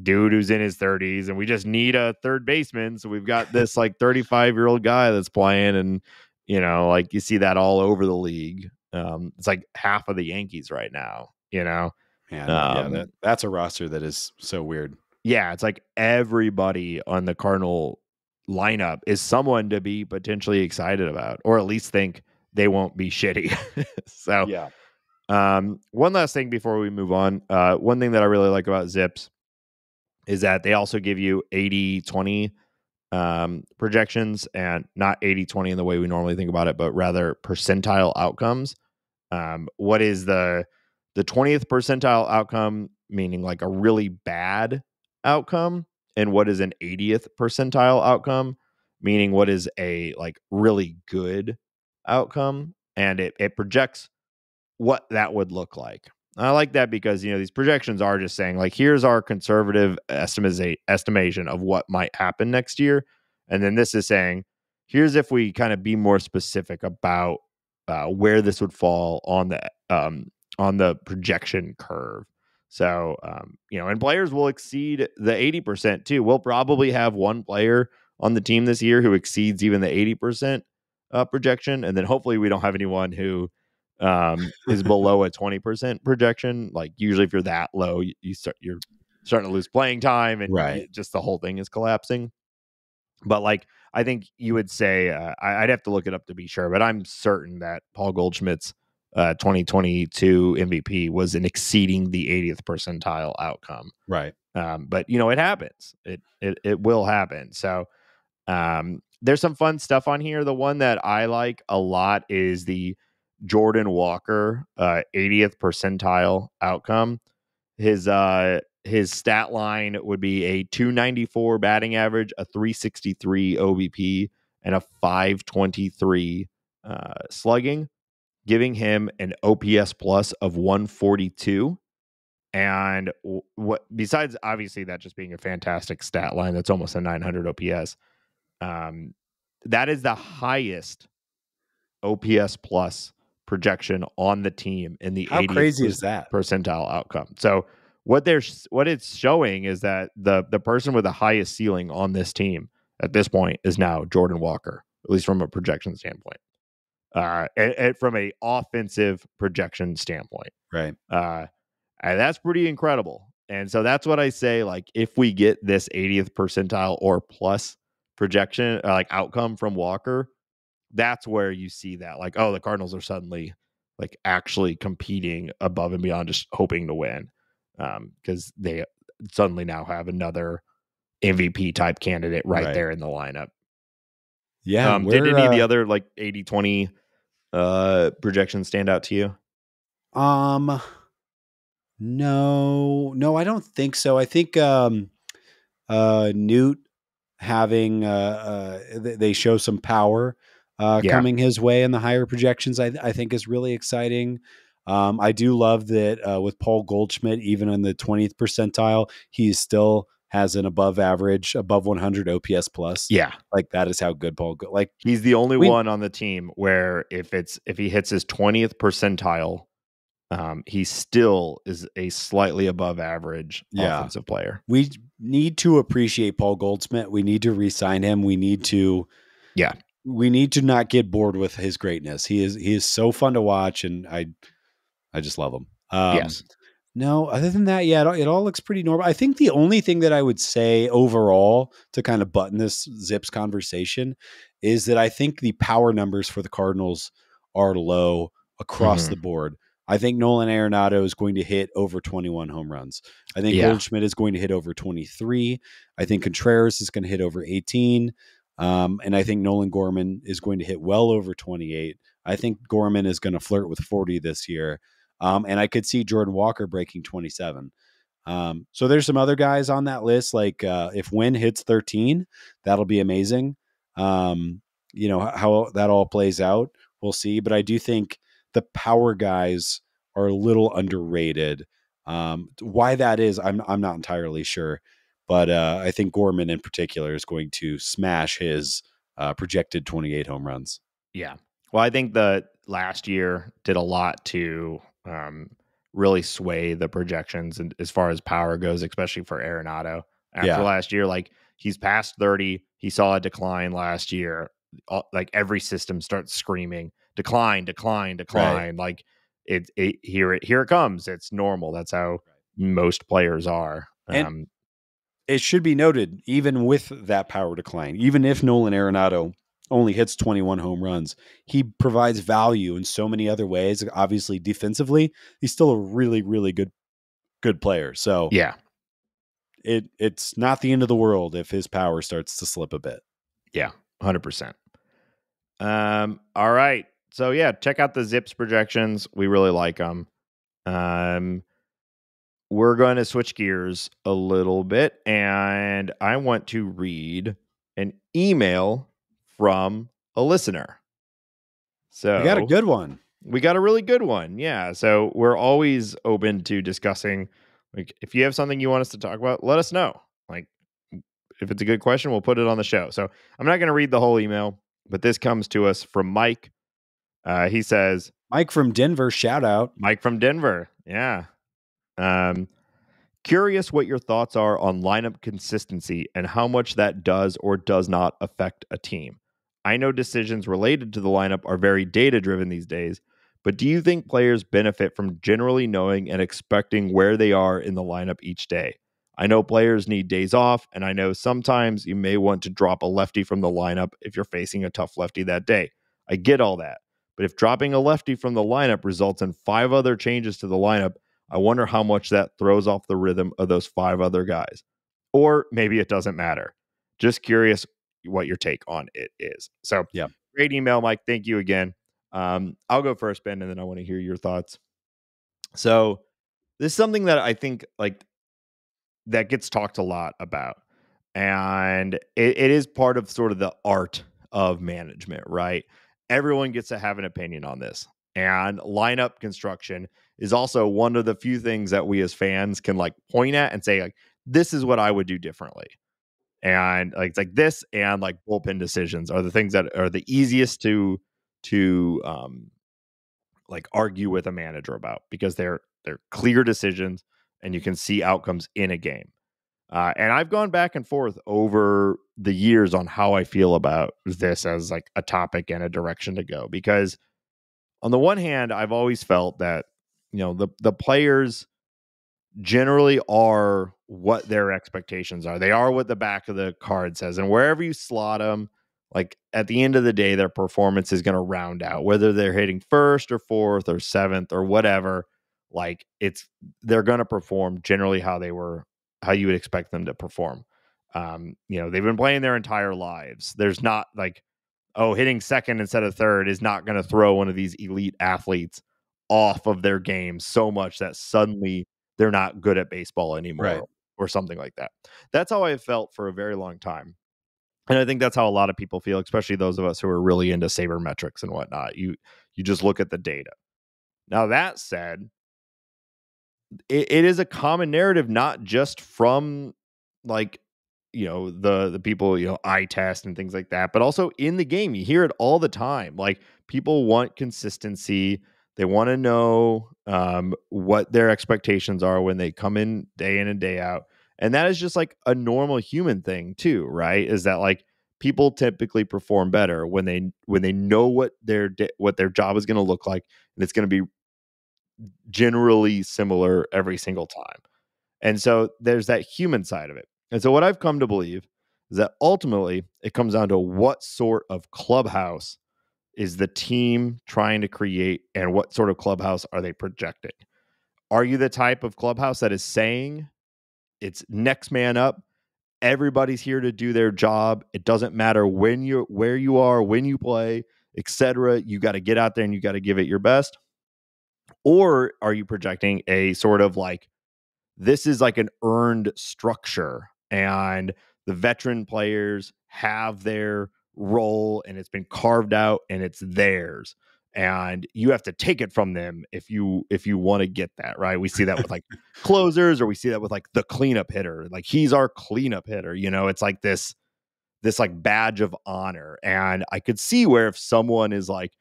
dude who's in his 30s and we just need a third baseman, so we've got this like 35-year-old guy that's playing, and like you see that all over the league. It's like half of the Yankees right now, that's a roster that is so weird. Yeah, it's like everybody on the Cardinal lineup is someone to be potentially excited about, or at least think they won't be shitty. So, yeah. One last thing before we move on. One thing that I really like about ZIPs is that they also give you 80-20 projections, and not 80-20 in the way we normally think about it, but rather percentile outcomes. What is the 20th percentile outcome, meaning like a really bad outcome, and what is an 80th percentile outcome, meaning what is a like really good outcome, and it projects what that would look like. I like that because these projections are just saying like, here's our conservative estimation of what might happen next year, and then this is saying here's if we kind of be more specific about where this would fall on the projection curve. So, and players will exceed the 80% too. We'll probably have one player on the team this year who exceeds even the 80% projection. And then hopefully we don't have anyone who is below a 20% projection. Like usually if you're that low, you're starting to lose playing time, and right. just the whole thing is collapsing. But like, I think you would say, I'd have to look it up to be sure, but I'm certain that Paul Goldschmidt's 2022 MVP was an exceeding the 80th percentile outcome. Right. But it happens. It will happen. So there's some fun stuff on here. The one that I like a lot is the Jordan Walker 80th percentile outcome. His stat line would be a 294 batting average, a 363 OBP, and a 523 slugging, giving him an OPS plus of 142. And what besides obviously that just being a fantastic stat line, that's almost a 900 OPS. That is the highest OPS plus projection on the team in the 80th crazy is that percentile outcome. So what it's showing is that the person with the highest ceiling on this team at this point is now Jordan Walker, at least from a projection standpoint. And from a offensive projection standpoint. Right. And that's pretty incredible. And so that's what I say, like, if we get this 80th percentile or plus projection, like outcome from Walker, that's where you see that, like, oh, the Cardinals are suddenly like actually competing above and beyond just hoping to win. Because they suddenly now have another MVP type candidate right there in the lineup. Yeah. Did any of the other like 80-20 projections stand out to you? No, I don't think so. I think Newt having they show some power coming his way in the higher projections, I think is really exciting. I do love that with Paul Goldschmidt, even in the 20th percentile, he still has an above 100 OPS plus. Yeah. Like that is how good Paul, like he's the only one on the team where if he hits his 20th percentile he still is a slightly above average offensive player. We need to appreciate Paul Goldschmidt. We need to re-sign him. We need to not get bored with his greatness. He is so fun to watch, and I just love him. Yes. No, other than that, yeah, it all looks pretty normal. I think the only thing that I would say overall to kind of button this Zips conversation is that I think the power numbers for the Cardinals are low across the board. I think Nolan Arenado is going to hit over 21 home runs. I think Goldschmidt is going to hit over 23. I think Contreras is going to hit over 18. And I think Nolan Gorman is going to hit well over 28. I think Gorman is going to flirt with 40 this year. And I could see Jordan Walker breaking 27. So there's some other guys on that list. Like if Wynn hits 13, that'll be amazing. How that all plays out, we'll see. But I do think the power guys are a little underrated. Why that is, I'm not entirely sure. But I think Gorman in particular is going to smash his projected 28 home runs. Yeah. Well, I think the last year did a lot to really sway the projections and as far as power goes, especially for Arenado. After last year, like he's past 30. He saw a decline last year. Like every system starts screaming, decline. Right. Like here it comes. It's normal. That's how most players are. And it should be noted, even with that power decline, even if Nolan Arenado only hits 21 home runs, he provides value in so many other ways. Obviously, defensively, he's still a really, really good player. So yeah, it's not the end of the world if his power starts to slip a bit. Yeah, 100%. All right. So yeah, check out the Zips projections. We really like them. We're going to switch gears a little bit, and I want to read an email from a listener. So we got a good one. We got a really good one. Yeah. So we're always open to discussing. Like, if you have something you want us to talk about, let us know. Like, if it's a good question, we'll put it on the show. So I'm not going to read the whole email, but this comes to us from Mike. He says, Mike from Denver, shout out. Mike from Denver. Yeah. Curious what your thoughts are on lineup consistency and how much that does or does not affect a team. I know decisions related to the lineup are very data-driven these days, but do you think players benefit from generally knowing and expecting where they are in the lineup each day? I know players need days off, and I know sometimes you may want to drop a lefty from the lineup if you're facing a tough lefty that day. I get all that, but if dropping a lefty from the lineup results in 5 other changes to the lineup, I wonder how much that throws off the rhythm of those 5 other guys. Or maybe it doesn't matter. Just curious what your take on it is. So, yeah, great email, Mike. Thank you again. I'll go first, Ben, and then I want to hear your thoughts. So, this is something that I think that gets talked a lot about. And it is part of sort of the art of management, right? Everyone gets to have an opinion on this. And lineup construction is also one of the few things that we as fans can point at and say, this is what I would do differently. And it's this and bullpen decisions are the things that are the easiest to argue with a manager about, because they're clear decisions and you can see outcomes in a game. And I've gone back and forth over the years on how I feel about this as a topic and a direction to go, because on the one hand, I've always felt that, the players generally are what their expectations are. They are what the back of the card says. And wherever you slot them, at the end of the day, their performance is going to round out, whether they're hitting first or fourth or seventh or whatever. They're going to perform generally how you would expect them to perform. They've been playing their entire lives. There's not hitting second instead of third is not going to throw one of these elite athletes off of their game so much that suddenly they're not good at baseball anymore, right, or something like that. That's how I felt for a very long time. And I think that's how a lot of people feel, especially those of us who are really into sabermetrics and whatnot. You just look at the data. Now, that said, it is a common narrative, not just from the people, eye test and things like that, but also in the game. You hear it all the time. People want consistency. They want to know what their expectations are when they come in and day out. And that is just like a normal human thing too, right? Is that like people typically perform better when they know what their job is going to look like, and it's going to be generally similar every single time. And so there's that human side of it. And so what I've come to believe is that ultimately it comes down to what sort of clubhouse is the team trying to create, and what sort of clubhouse are they projecting? Are you the type of clubhouse that is saying it's next man up? Everybody's here to do their job. It doesn't matter where you are, when you play, etc. You got to get out there and you got to give it your best. Or are you projecting a sort of like, this is like an earned structure, and the veteran players have their role and it's been carved out and it's theirs, and you have to take it from them if you want to get that right. We see that with like closers, or we see that with like the cleanup hitter. Like, he's our cleanup hitter, it's like this like badge of honor. And I could see where if someone is like,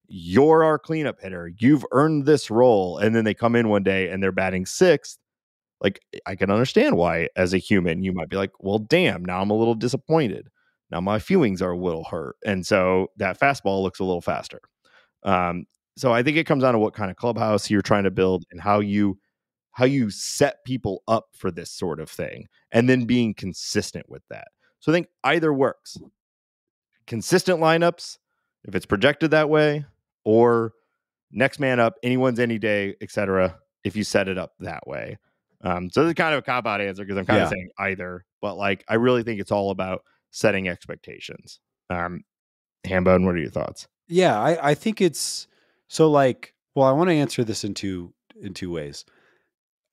you're our cleanup hitter, you've earned this role, and then they come in one day and they're batting sixth, like, I can understand why as a human you might be like, well, damn, now I'm a little disappointed. Now my feelings are a little hurt. And so that fastball looks a little faster. So I think it comes down to what kind of clubhouse you're trying to build, and how you set people up for this sort of thing, and then being consistent with that. So I think either works. Consistent lineups, if it's projected that way, or next man up, anyone's any day, etc., if you set it up that way. So this is kind of a cop-out answer, because I'm kind of saying either, but like, I really think it's all about setting expectations. Hambone, what are your thoughts? Yeah, I think it's so like, well, I want to answer this in two ways.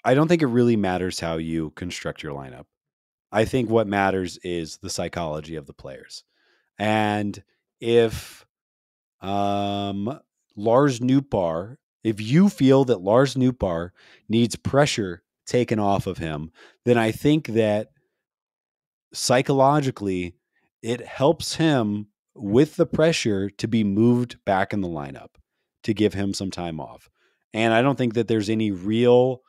I don't think it really matters how you construct your lineup. I think what matters is the psychology of the players. And if Lars Nootbaar, if you feel that Lars Nootbaar needs pressure taken off of him, then I think that psychologically it helps him with the pressure to be moved back in the lineup, to give him some time off. And I don't think that there's any real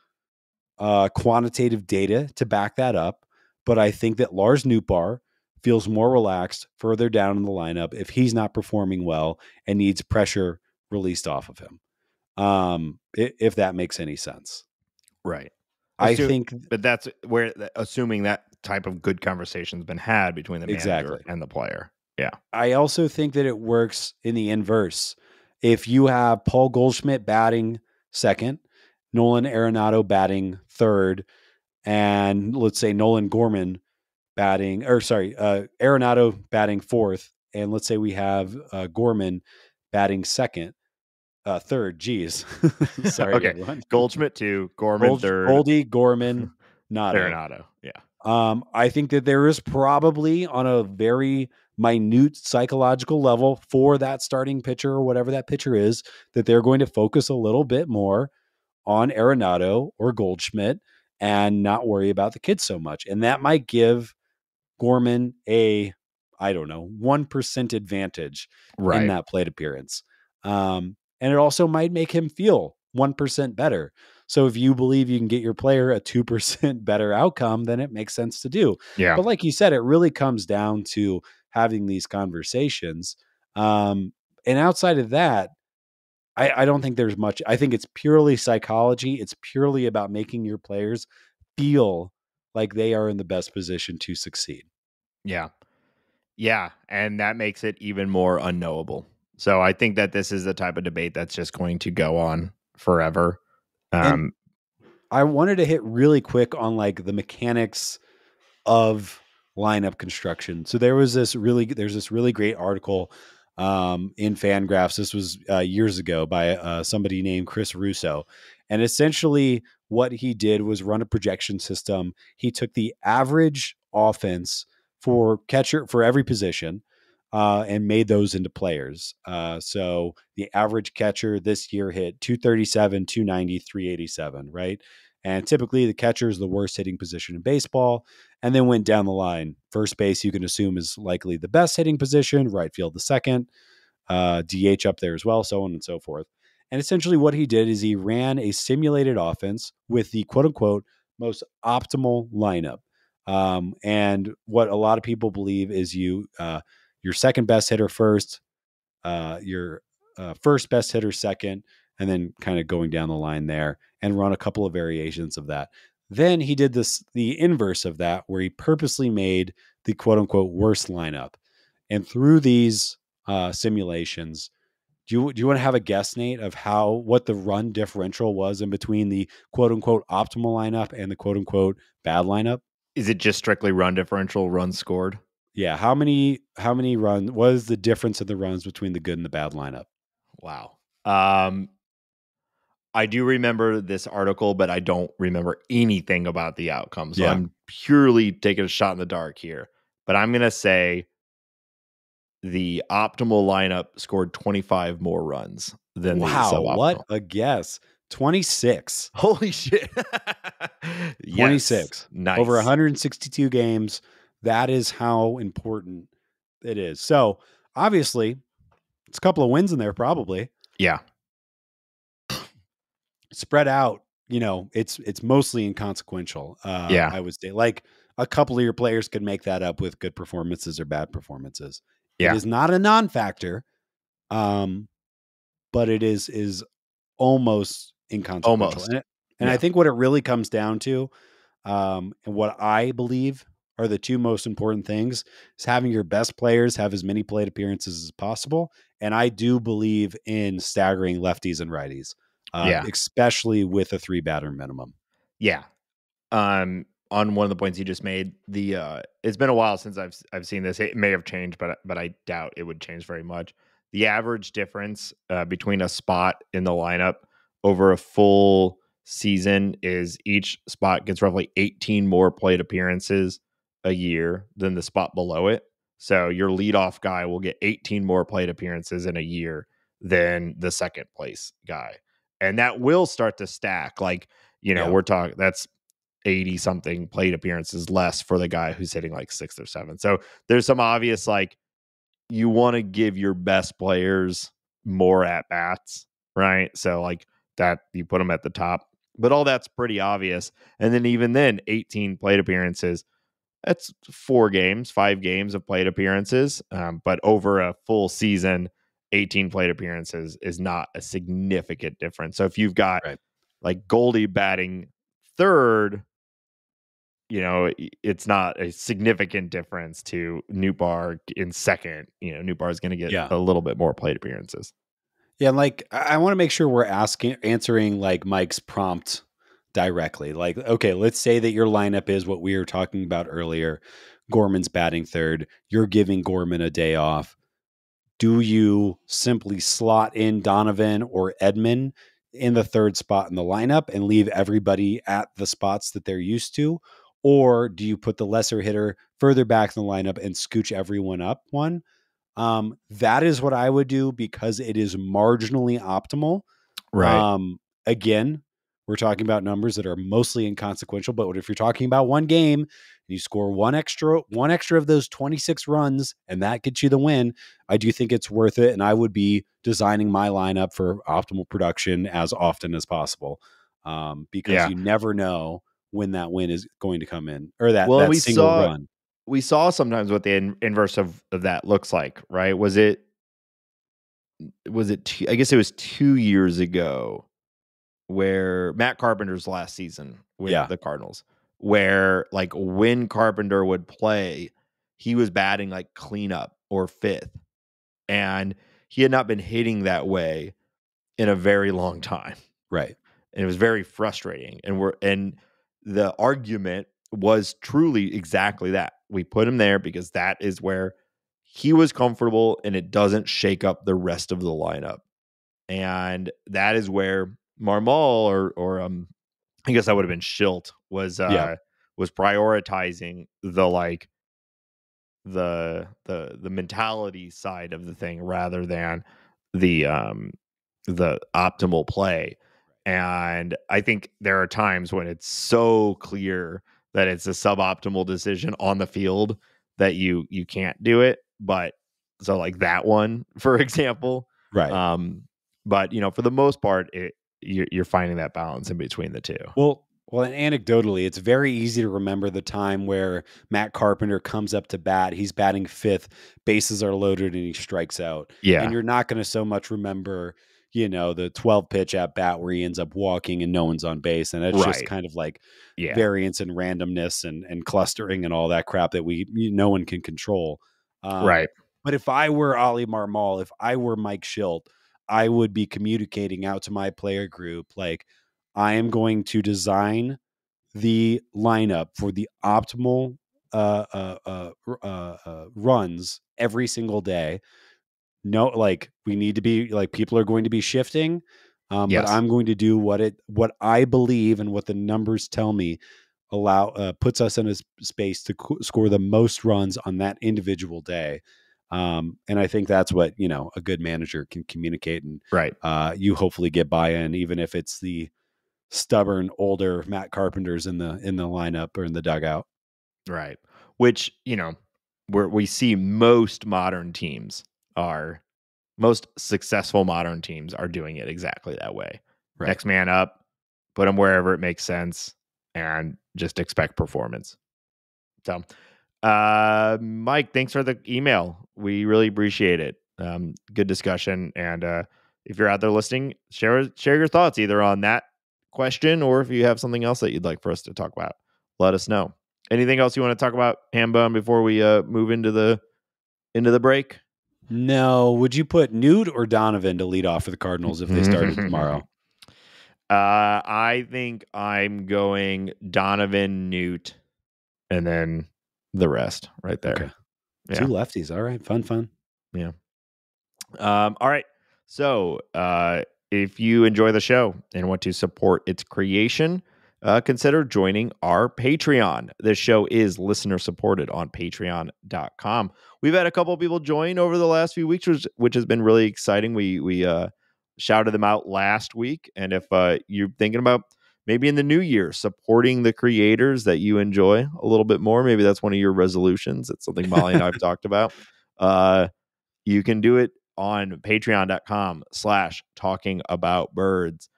quantitative data to back that up, but I think that Lars Nootbaar feels more relaxed further down in the lineup if he's not performing well and needs pressure released off of him. If that makes any sense. Right. I think, but that's where, assuming that type of good conversation's been had between the manager and the player. Yeah. I also think that it works in the inverse. If you have Paul Goldschmidt batting second, Nolan Arenado batting third, and let's say Nolan Gorman batting, Arenado batting fourth, and let's say we have Gorman batting third. Geez, sorry, okay. everyone. Goldschmidt 2, Gorman third, Goldie, Gorman, Arenado. Yeah. I think that there is probably, on a very minute psychological level for that starting pitcher or whatever that pitcher is, that they're going to focus a little bit more on Arenado or Goldschmidt and not worry about the kids so much. And that might give Gorman a, 1% advantage in that plate appearance. And it also might make him feel 1% better. So if you believe you can get your player a 2% better outcome, then it makes sense to do. Yeah. But like you said, it really comes down to having these conversations. And outside of that, I don't think there's much. I think it's purely psychology. It's purely about making your players feel like they are in the best position to succeed. Yeah. Yeah. And that makes it even more unknowable. So I think that this is the type of debate that's just going to go on forever. And I wanted to hit really quick on like the mechanics of lineup construction. So there's this really great article in Fangraphs. This was years ago by somebody named Chris Russo. And essentially what he did was run a projection system. He took the average offense for catcher for every position and made those into players. So the average catcher this year hit 237, 290, 387, right? And typically the catcher is the worst hitting position in baseball, and then went down the line. First base, you can assume, is likely the best hitting position, right field the second, DH up there as well, so on and so forth. And essentially what he did is he ran a simulated offense with the quote unquote most optimal lineup. And what a lot of people believe is your second best hitter first, your first best hitter second, and then kind of going down the line there and run a couple of variations of that. Then he did the inverse of that, where he purposely made the quote unquote worst lineup. And through these simulations, do you want to have a guess, Nate, of what the run differential was in between the quote unquote optimal lineup and the quote unquote bad lineup? Is it just strictly run differential, runs scored? Yeah. How many runs was the difference in the runs between the good and the bad lineup? Wow. I do remember this article, but I don't remember anything about the outcome. So I'm purely taking a shot in the dark here. But I'm going to say the optimal lineup scored 25 more runs than the suboptimal. What a guess. 26. Holy shit. 26. Nice. Over 162 games. That is how important it is. So obviously, it's a couple of wins in there, probably. Yeah. Spread out, it's mostly inconsequential. I would say, like, a couple of your players could make that up with good performances or bad performances. Yeah. It is not a non-factor, but it is almost inconsequential. Almost. And I think what it really comes down to, and what I believe are the two most important things, is having your best players have as many plate appearances as possible. And I do believe in staggering lefties and righties, especially with a 3-batter minimum. Yeah. On one of the points you just made, it's been a while since I've seen this. It may have changed, but I doubt it would change very much. The average difference between a spot in the lineup over a full season is each spot gets roughly 18 more plate appearances a year than the spot below it. So your leadoff guy will get 18 more plate appearances in a year than the second place guy. And that will start to stack. Like, we're talking, that's 80 something plate appearances less for the guy who's hitting like 6th or 7th. So there's some obvious, like, you want to give your best players more at bats, right? So like that, you put them at the top, but all that's pretty obvious. And then even then, 18 plate appearances, that's 5 games of plate appearances. But over a full season, 18 plate appearances is not a significant difference. So if you've got like Goldie batting third, it's not a significant difference to Nootbaar in second. Nootbaar is going to get a little bit more plate appearances. Yeah, like, I want to make sure we're answering like Mike's prompt directly. Like, okay, let's say that your lineup is what we were talking about earlier. Gorman's batting third. You're giving Gorman a day off. Do you simply slot in Donovan or Edman in the third spot in the lineup and leave everybody at the spots that they're used to? Or do you put the lesser hitter further back in the lineup and scooch everyone up one? That is what I would do, because it is marginally optimal. Right. Again, we're talking about numbers that are mostly inconsequential, but if you're talking about one game and you score one extra of those 26 runs and that gets you the win, I do think it's worth it. And I would be designing my lineup for optimal production as often as possible. Because you never know when that win is going to come in, or that single run. We saw sometimes what the inverse of that looks like, right? Was it I guess it was 2 years ago, where Matt Carpenter's last season with the Cardinals, where like when Carpenter would play, he was batting like cleanup or 5th, and he had not been hitting that way in a very long time. Right. And it was very frustrating. And the argument was truly exactly that. We put him there because that is where he was comfortable and it doesn't shake up the rest of the lineup. And that is where Marmol or I guess that would have been Schilt was prioritizing the mentality side of the thing rather than the optimal play. And I think there are times when it's so clear that it's a suboptimal decision on the field that you can't do it. But so like that one, for example, right. But for the most part, you're finding that balance in between the two. Well, and anecdotally, it's very easy to remember the time where Matt Carpenter comes up to bat. He's batting fifth, bases are loaded, and he strikes out. Yeah. And you're not going to so much remember, the 12 pitch at bat where he ends up walking and no one's on base. And it's just kind of like variance and randomness and clustering and all that crap that no one can control. Right. But if I were Ali Marmol, if I were Mike Schilt, I would be communicating out to my player group like, I am going to design the lineup for the optimal runs every single day. No, like we need to be like people are going to be shifting, but I'm going to do what I believe and what the numbers tell me puts us in a space to score the most runs on that individual day. And I think that's what a good manager can communicate, and you hopefully get buy-in, even if it's the stubborn older Matt Carpenters in the lineup or in the dugout. Right. Which, where we see most successful modern teams are doing it exactly that way. Right. Next man up, put them wherever it makes sense, and just expect performance. So, Mike, thanks for the email. We really appreciate it. Good discussion. And if you're out there listening, share your thoughts either on that question or if you have something else that you'd like for us to talk about, let us know. Anything else you want to talk about, Hambone, before we move into the break? No. Would you put Newt or Donovan to lead off for the Cardinals if they started tomorrow? I think I'm going Donovan, Newt, and then the rest right there. Okay. Yeah. 2 lefties. All right. Fun. Yeah. All right. So, if you enjoy the show and want to support its creation, consider joining our Patreon. This show is listener supported on patreon.com. We've had a couple of people join over the last few weeks, which has been really exciting. We shouted them out last week. And if you're thinking about maybe in the new year supporting the creators that you enjoy a little bit more, maybe that's one of your resolutions. It's something Molly and I've talked about. You can do it on patreon.com/talkingaboutbirds.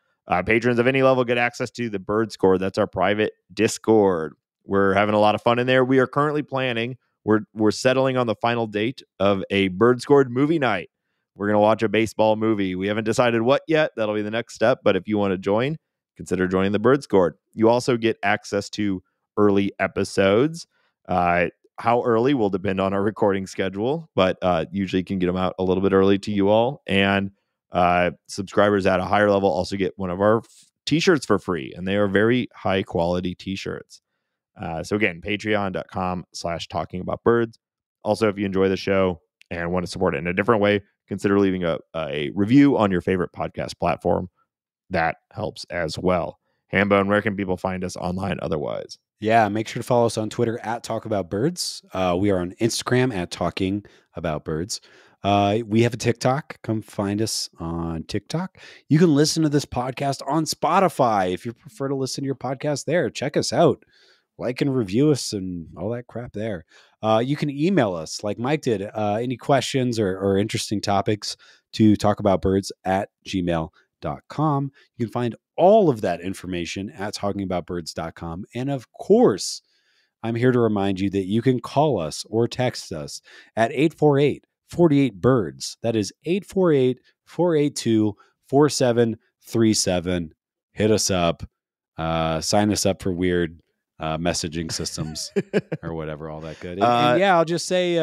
Patrons of any level get access to the Bird Score. That's our private Discord. We're having a lot of fun in there. We are currently planning. We're settling on the final date of a Bird Scored movie night. We're going to watch a baseball movie. We haven't decided what yet. That'll be the next step. But if you want to join, consider joining the Bird Scored. You also get access to early episodes. How early will depend on our recording schedule, but usually can get them out a little bit early to you all. And subscribers at a higher level also get one of our t-shirts for free, and they are very high quality t-shirts. So again, patreon.com/talkingaboutbirds. Also, if you enjoy the show and want to support it in a different way, consider leaving a review on your favorite podcast platform. That helps as well. Hambone, where can people find us online otherwise? Yeah, make sure to follow us on Twitter at @TalkAboutBirds. We are on Instagram at @TalkingAboutBirds. We have a TikTok. Come find us on TikTok. You can listen to this podcast on Spotify. If you prefer to listen to your podcast there, check us out. Like and review us and all that crap there. You can email us like Mike did. Any questions or interesting topics to talkaboutbirds@gmail.com. You can find all of that information at talkingaboutbirds.com. And of course, I'm here to remind you that you can call us or text us at 848-48-BIRDS. That is 848-482-4737. Hit us up. Sign us up for weird messaging systems or whatever, all that good. And yeah, I'll just say,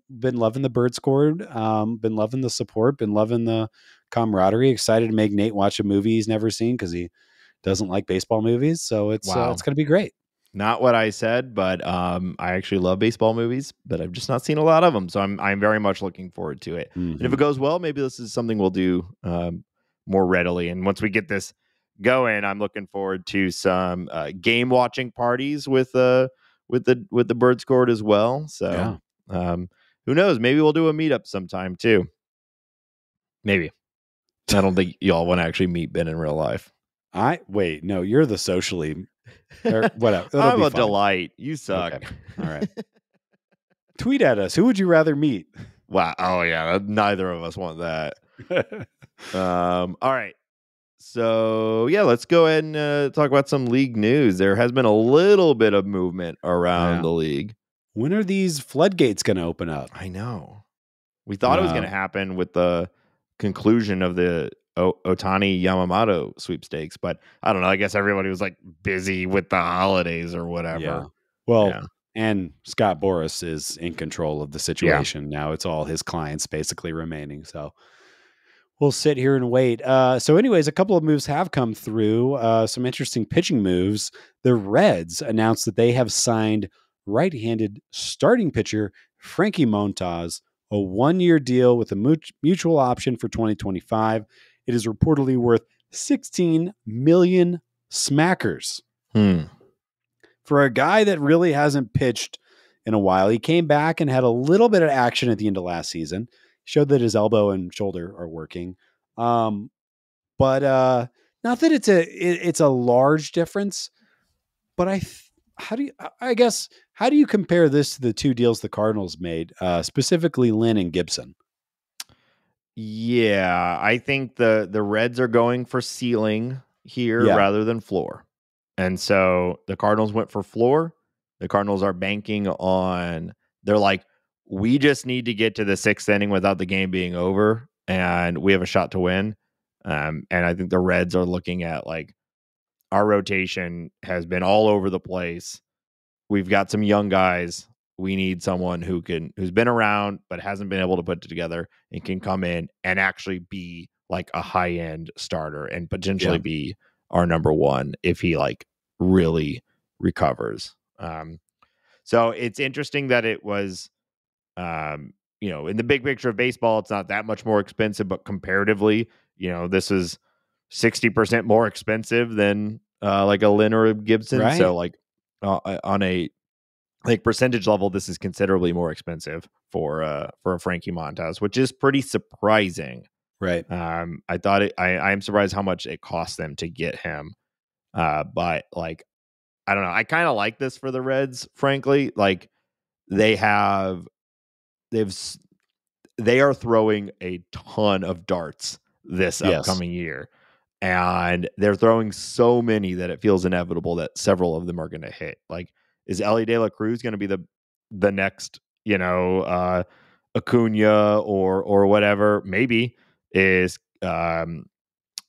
been loving the Bird Scored, been loving the support, been loving the camaraderie. Excited to make Nate watch a movie he's never seen because he doesn't like baseball movies. So it's going to be great. Not what I said, but I actually love baseball movies, but I've just not seen a lot of them. So I'm very much looking forward to it. Mm-hmm. And if it goes well, maybe this is something we'll do more readily. And once we get this going, I'm looking forward to some game watching parties with the Bird Scored as well. So who knows? Maybe we'll do a meetup sometime too. Maybe. I don't think y'all want to actually meet Ben in real life. Wait, no, you're the socially or whatever. I'm a delight. You suck. Okay. All right. Tweet at us. Who would you rather meet? Wow. Oh yeah. Neither of us want that. All right. So, yeah, let's go ahead and talk about some league news. There has been a little bit of movement around Yeah. the league. When are these floodgates going to open up? I know. We thought it was going to happen with the conclusion of the Otani Yamamoto sweepstakes, but I don't know. I guess everybody was like busy with the holidays or whatever. Yeah. Well, Yeah. and Scott Boras is in control of the situation now. It's all his clients basically remaining. So we'll sit here and wait. So anyways, a couple of moves have come through. Some interesting pitching moves. The Reds announced that they have signed right-handed starting pitcher Frankie Montas a 1-year deal with a mutual option for 2025. It is reportedly worth 16 million smackers. For a guy that really hasn't pitched in a while. He came back and had a little bit of action at the end of last season. Showed that his elbow and shoulder are working. But not that it's a large difference, but how do you compare this to the two deals the Cardinals made, specifically Lynn and Gibson? Yeah, I think the Reds are going for ceiling here rather than floor. And so the Cardinals went for floor. The Cardinals are banking on, they're like, we just need to get to the 6th inning without the game being over, and we have a shot to win. And I think the Reds are looking at like, our rotation has been all over the place. We've got some young guys. We need someone who's been around but hasn't been able to put it together and can come in and actually be like a high-end starter and potentially be our number one if he like really recovers. So it's interesting that it was, in the big picture of baseball, it's not that much more expensive, but comparatively, this is 60% more expensive than like a Lynn or a Gibson. Right. So like on a like percentage level, this is considerably more expensive for a Frankie Montas, which is pretty surprising. Right. I thought I am surprised how much it cost them to get him. But like, I don't know. I kind of like this for the Reds, frankly. Like they are throwing a ton of darts this upcoming year. And they're throwing so many that it feels inevitable that several of them are going to hit. Like, is Ellie De La Cruz going to be the next, Acuna or whatever? Maybe. Is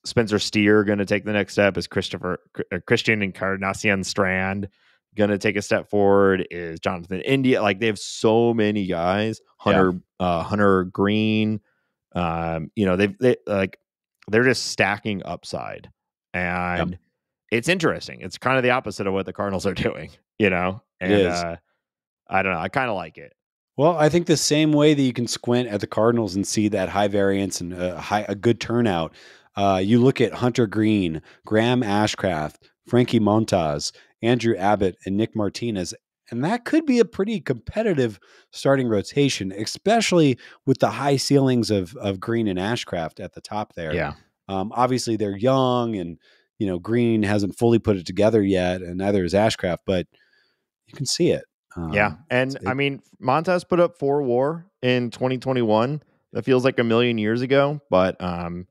Spencer Steer going to take the next step? Is Christian Encarnacion Strand going to take a step forward? Is Jonathan India? Like, they have so many guys. Hunter Green. They're just stacking upside, and it's interesting. It's kind of the opposite of what the Cardinals are doing, And it is. I don't know. I kind of like it. Well, I think the same way that you can squint at the Cardinals and see that high variance and a good turnout, you look at Hunter Green, Graham Ashcraft, Frankie Montas, Andrew Abbott, and Nick Martinez. And that could be a pretty competitive starting rotation, especially with the high ceilings of Green and Ashcraft at the top there. Yeah. Obviously, they're young, and Green hasn't fully put it together yet, and neither is Ashcraft, but you can see it. And I mean, Montas put up 4 WAR in 2021. That feels like a million years ago, but and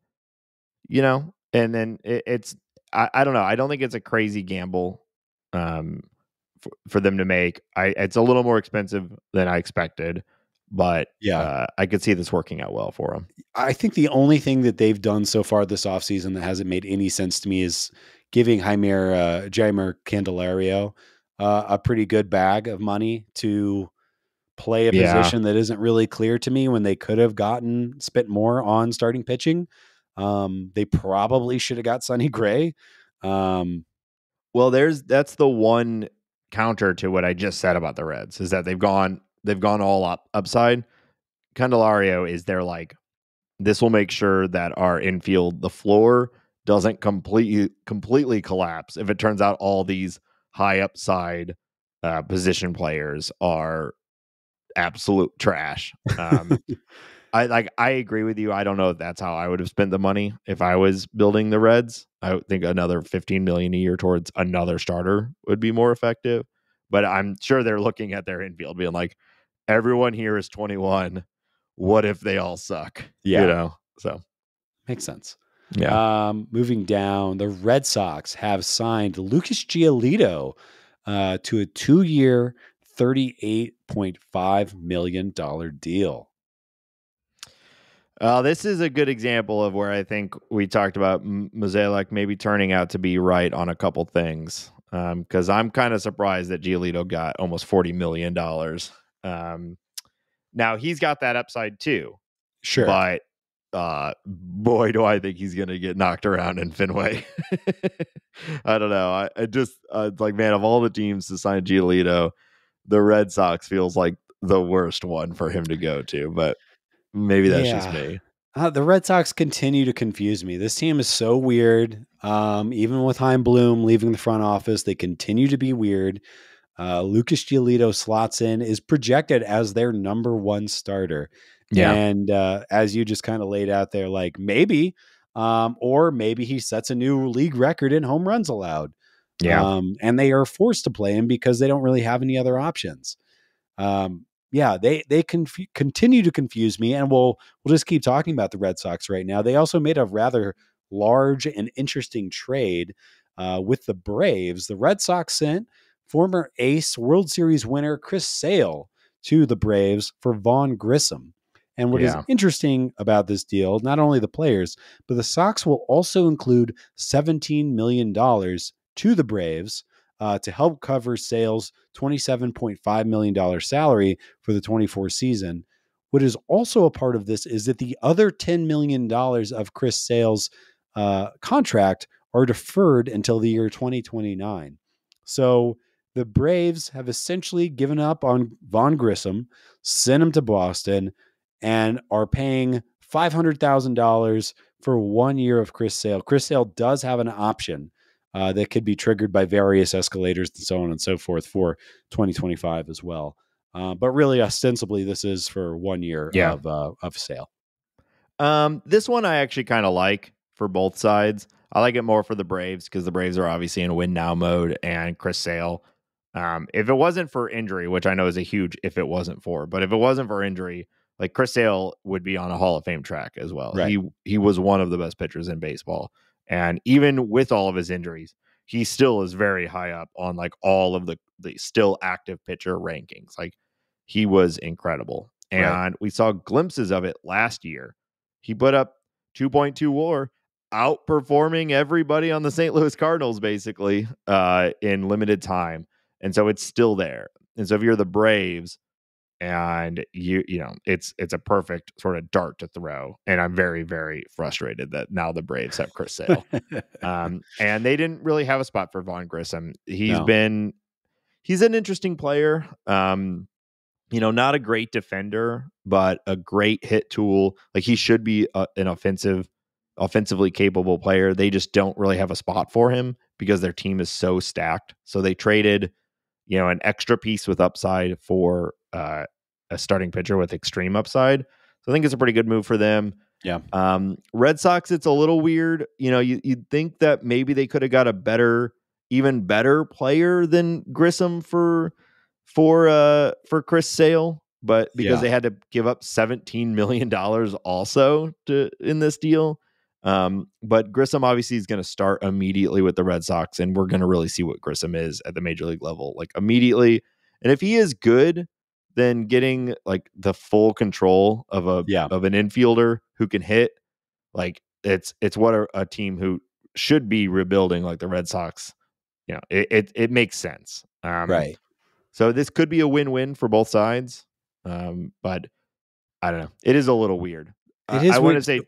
then it's I don't know. I don't think it's a crazy gamble for them to make. It's a little more expensive than I expected, but I could see this working out well for them. I think the only thing that they've done so far this offseason that hasn't made any sense to me is giving Jeimer Candelario a pretty good bag of money to play a position that isn't really clear to me when they could have spent more on starting pitching. They probably should have got Sonny Gray. Well, that's the one counter to what I just said about the Reds is that they've gone all upside. Candelario is their like, this will make sure that our infield, the floor doesn't completely collapse if it turns out all these high upside position players are absolute trash. I agree with you. I don't know if that's how I would have spent the money if I was building the Reds. I would think another $15 million a year towards another starter would be more effective. But I'm sure they're looking at their infield being like, everyone here is 21. What if they all suck? Yeah. So Makes sense. Yeah. Moving down, the Red Sox have signed Lucas Giolito to a 2-year, $38.5 million deal. This is a good example of where I think we talked about Mozeliak maybe turning out to be right on a couple things. Because I'm kind of surprised that Giolito got almost $40 million. Now he's got that upside too, Sure. but boy, do I think he's going to get knocked around in Fenway. I don't know. I just like, man, of all the teams to sign Giolito, the Red Sox feels like the worst one for him to go to, but maybe that's just Yeah. me. The Red Sox continue to confuse me. This team is so weird. Even with Heim Bloom leaving the front office, they continue to be weird. Lucas Giolito slots in, is projected as their number one starter. Yeah. And as you just kind of laid out there, like maybe, or maybe he sets a new league record in home runs allowed. Yeah. And they are forced to play him because they don't really have any other options. Yeah, they continue to confuse me, and we'll just keep talking about the Red Sox right now. They also made a rather large and interesting trade with the Braves. The Red Sox sent former ace World Series winner Chris Sale to the Braves for Vaughn Grissom. And what is Yeah. interesting about this deal, not only the players, but the Sox will also include $17 million to the Braves to help cover Sale's $27.5 million salary for the 24 season. What is also a part of this is that the other $10 million of Chris Sale's contract are deferred until the year 2029. So the Braves have essentially given up on Vaughn Grissom, sent him to Boston, and are paying $500,000 for 1 year of Chris Sale. Chris Sale does have an option that could be triggered by various escalators and so on and so forth for 2025 as well. But really, ostensibly, this is for 1 year Yeah. of Sale. This one I actually kind of like for both sides. I like it more for the Braves because the Braves are obviously in win now mode, and Chris Sale. If it wasn't for injury, which I know is a huge if it wasn't for, but if it wasn't for injury, like Chris Sale would be on a Hall of Fame track as well. Right. He was one of the best pitchers in baseball, and even with all of his injuries, he still is very high up on like all of the still active pitcher rankings. Like he was incredible, Right. and we saw glimpses of it last year. He put up 2.2 WAR, outperforming everybody on the St. Louis Cardinals basically in limited time. And so it's still there. And so if you're the Braves and you know, it's a perfect sort of dart to throw. And I'm very, very frustrated that now the Braves have Chris Sale. And they didn't really have a spot for Vaughn Grissom. He's No. an interesting player. You know, not a great defender, but a great hit tool. Like he should be an offensively capable player. They just don't really have a spot for him because their team is so stacked. So they traded, you know, an extra piece with upside for a starting pitcher with extreme upside. So I think it's a pretty good move for them. Yeah. Red Sox, it's a little weird. You know, you'd think that maybe they could have got even better player than Grissom for Chris Sale, but because they had to give up $17 million also in this deal. But Grissom obviously is going to start immediately with the Red Sox, and we're going to really see what Grissom is at the major league level, like immediately. And if he is good, then getting like the full control of an infielder who can hit, like it's what a team who should be rebuilding like the Red Sox, you know, it makes sense. Right. So this could be a win-win for both sides. But I don't know. It is a little weird. It is I want weird. to say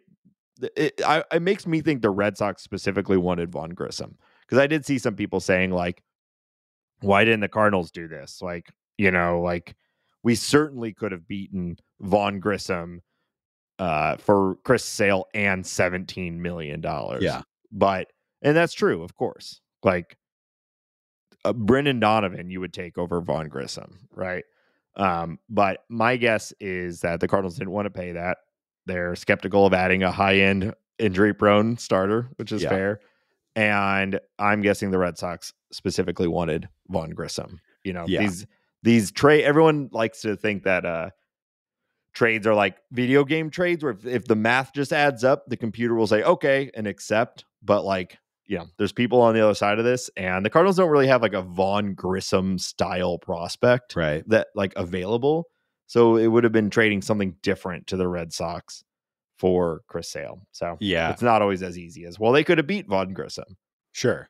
it makes me think the Red Sox specifically wanted Vaughn Grissom, because I did see some people saying like, why didn't the Cardinals do this? Like, you know, like we certainly could have beaten Vaughn Grissom for Chris Sale and $17 million. Yeah. And that's true, of course. Like Brendan Donovan, you would take over Vaughn Grissom, right? But my guess is that the Cardinals didn't want to pay that. They're skeptical of adding a high-end injury-prone starter, which is fair. And I'm guessing the Red Sox specifically wanted Vaughn Grissom. You know, these trade. Everyone likes to think that trades are like video game trades where if the math just adds up, the computer will say, okay, and accept. But like, there's people on the other side of this, and the Cardinals don't really have like a Vaughn Grissom style prospect that like available. So it would have been trading something different to the Red Sox for Chris Sale. So it's not always as easy as, well, they could have beat Vaughn Grissom. Sure.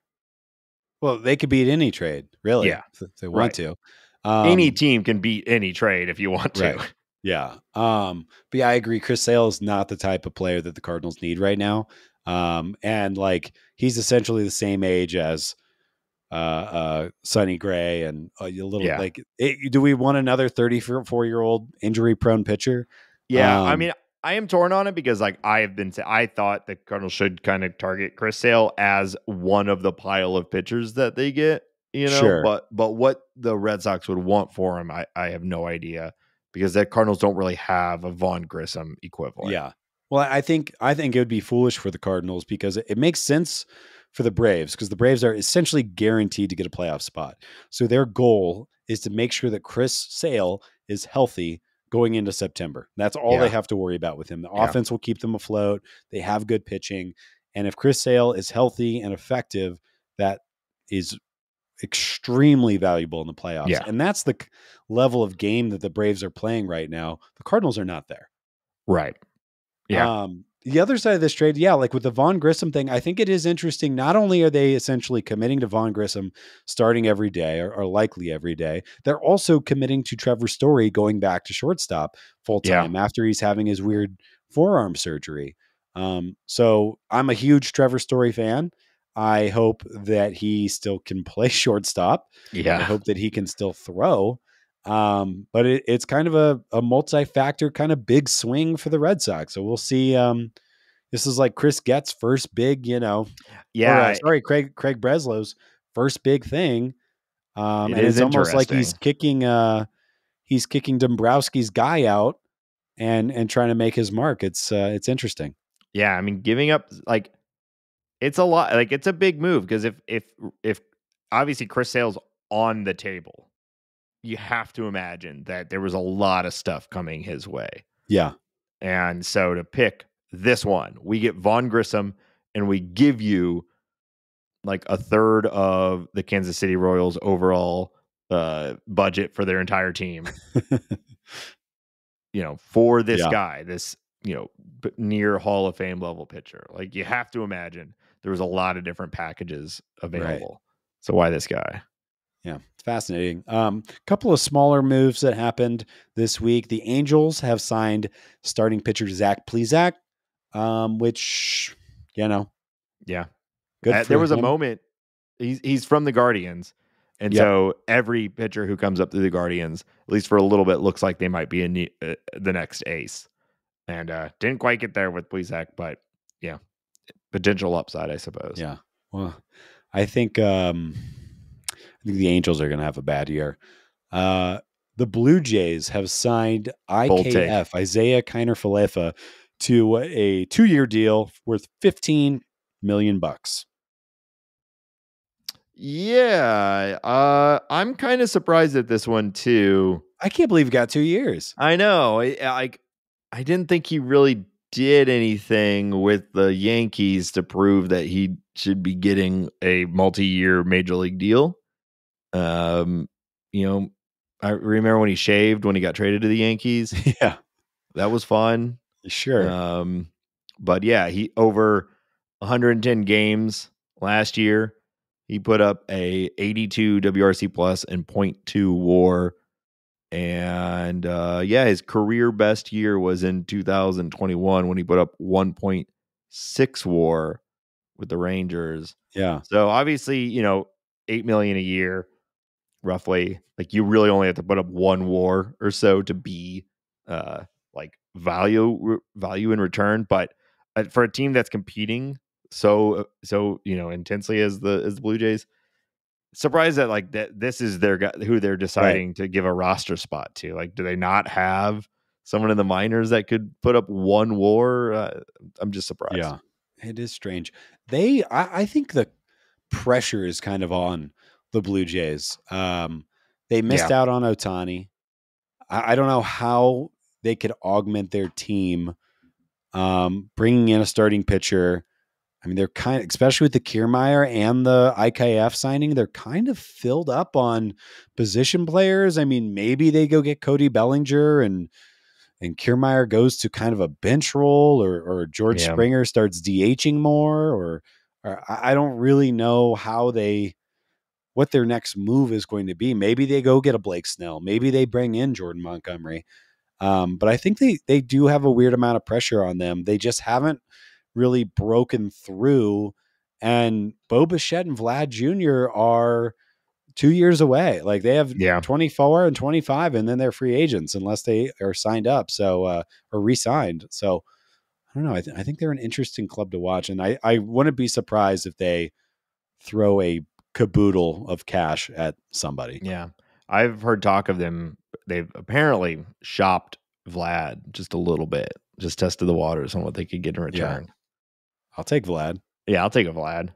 Well, they could beat any trade, really, if they want to. Any team can beat any trade if you want to. Right. Yeah. But yeah, I agree. Chris Sale is not the type of player that the Cardinals need right now. And like, he's essentially the same age as Sonny Gray and a little like, do we want another 34-year-old injury prone pitcher? Yeah. I mean, I am torn on it because like I thought the Cardinals should kind of target Chris Sale as one of the pile of pitchers that they get, but what the Red Sox would want for him, I have no idea, because the Cardinals don't really have a Vaughn Grissom equivalent. Yeah. Well, I think it would be foolish for the Cardinals because it makes sense for the Braves, because the Braves are essentially guaranteed to get a playoff spot. So their goal is to make sure that Chris Sale is healthy going into September. That's all they have to worry about with him. The offense will keep them afloat. They have good pitching. And if Chris Sale is healthy and effective, that is extremely valuable in the playoffs. Yeah. And that's the level of game that the Braves are playing right now. The Cardinals are not there. Right. Yeah. The other side of this trade, like with the Vaughn Grissom thing, I think it is interesting. Not only are they essentially committing to Vaughn Grissom starting every day or likely every day, they're also committing to Trevor Story going back to shortstop full time after he's having his weird forearm surgery. So I'm a huge Trevor Story fan. I hope that he still can play shortstop. Yeah. I hope that he can still throw. But it's kind of a multi-factor kind of big swing for the Red Sox. So we'll see. This is like Chris Getz' first big, Craig Breslow's first big thing. And it's almost like he's kicking Dombrowski's guy out and trying to make his mark. It's interesting. Yeah. I mean, giving up, like, it's a lot, like, it's a big move, because if obviously Chris Sale's on the table, you have to imagine that there was a lot of stuff coming his way. Yeah. And so to pick this one, we get Vaughn Grissom, and we give you like a third of the Kansas City Royals overall budget for their entire team, for this guy, this, near Hall of Fame level pitcher. Like, you have to imagine there was a lot of different packages available. Right. So why this guy? Yeah, it's fascinating. Couple of smaller moves that happened this week. The Angels have signed starting pitcher Zach Plesac, which, yeah, good. There was a moment. He's from the Guardians, and so every pitcher who comes up through the Guardians, at least for a little bit, looks like they might be the next ace. And didn't quite get there with Plesac, but potential upside, I suppose. Yeah. Well, I think the Angels are going to have a bad year. The Blue Jays have signed IKF, Isaiah Kiner-Falefa, to a 2-year deal worth $15 million. Yeah. I'm kind of surprised at this one too. I can't believe he got 2 years. I know. I didn't think he really did anything with the Yankees to prove that he should be getting a multi-year major league deal. I remember when he shaved when he got traded to the Yankees. Yeah. That was fun. Sure. But yeah, he over 110 games last year. He put up a 82 WRC plus and 0.2 WAR. And his career best year was in 2021 when he put up 1.6 WAR with the Rangers. Yeah. So obviously, $8 million a year, roughly. Like, you really only have to put up 1 WAR or so to be like value in return. But for a team that's competing so intensely as the Blue Jays, surprised that like that this is their guy who they're deciding to give a roster spot to. Like, do they not have someone in the minors that could put up 1 WAR? I'm just surprised. Yeah, it is strange. I think the pressure is kind of on the Blue Jays. They missed out on Ohtani. I don't know how they could augment their team, bringing in a starting pitcher. I mean, they're kind of, especially with the Kiermaier and the IKF signing, they're kind of filled up on position players. I mean, maybe they go get Cody Bellinger and Kiermaier goes to kind of a bench role, or George Springer starts DHing more, or I don't really know what their next move is going to be. Maybe they go get a Blake Snell. Maybe they bring in Jordan Montgomery. But I think they do have a weird amount of pressure on them. They just haven't really broken through, and Bo Bichette and Vlad Jr. are 2 years away. Like they have 24 and 25, and then they're free agents unless they are signed up. So, or re-signed. So I don't know. I think they're an interesting club to watch. And I wouldn't be surprised if they throw a caboodle of cash at somebody. Yeah. I've heard talk of them. They've apparently shopped Vlad just a little bit, just tested the waters on what they could get in return. Yeah. I'll take Vlad. Yeah, I'll take a Vlad.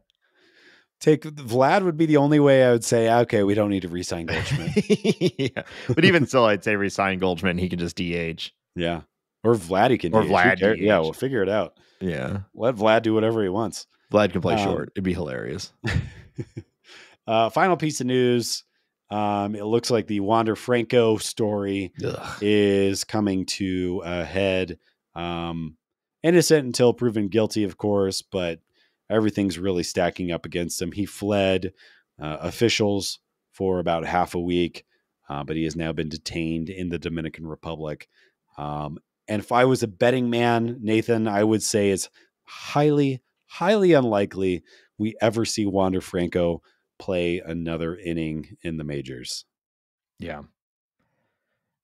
Vlad would be the only way I would say, okay, we don't need to re-sign Goldschmidt. Yeah. But even still, I'd say re-sign Goldschmidt and he can just DH. Yeah. Or Vladdy can or DH. Vlad DH. Yeah, we'll figure it out. Yeah. Let Vlad do whatever he wants. Vlad can play short. It'd be hilarious. Final piece of news. It looks like the Wander Franco story is coming to a head. Innocent until proven guilty, of course, but everything's really stacking up against him. He fled officials for about half a week, but he has now been detained in the Dominican Republic. And if I was a betting man, Nathan, I would say it's highly, highly unlikely we ever see Wander Franco play another inning in the majors. Yeah.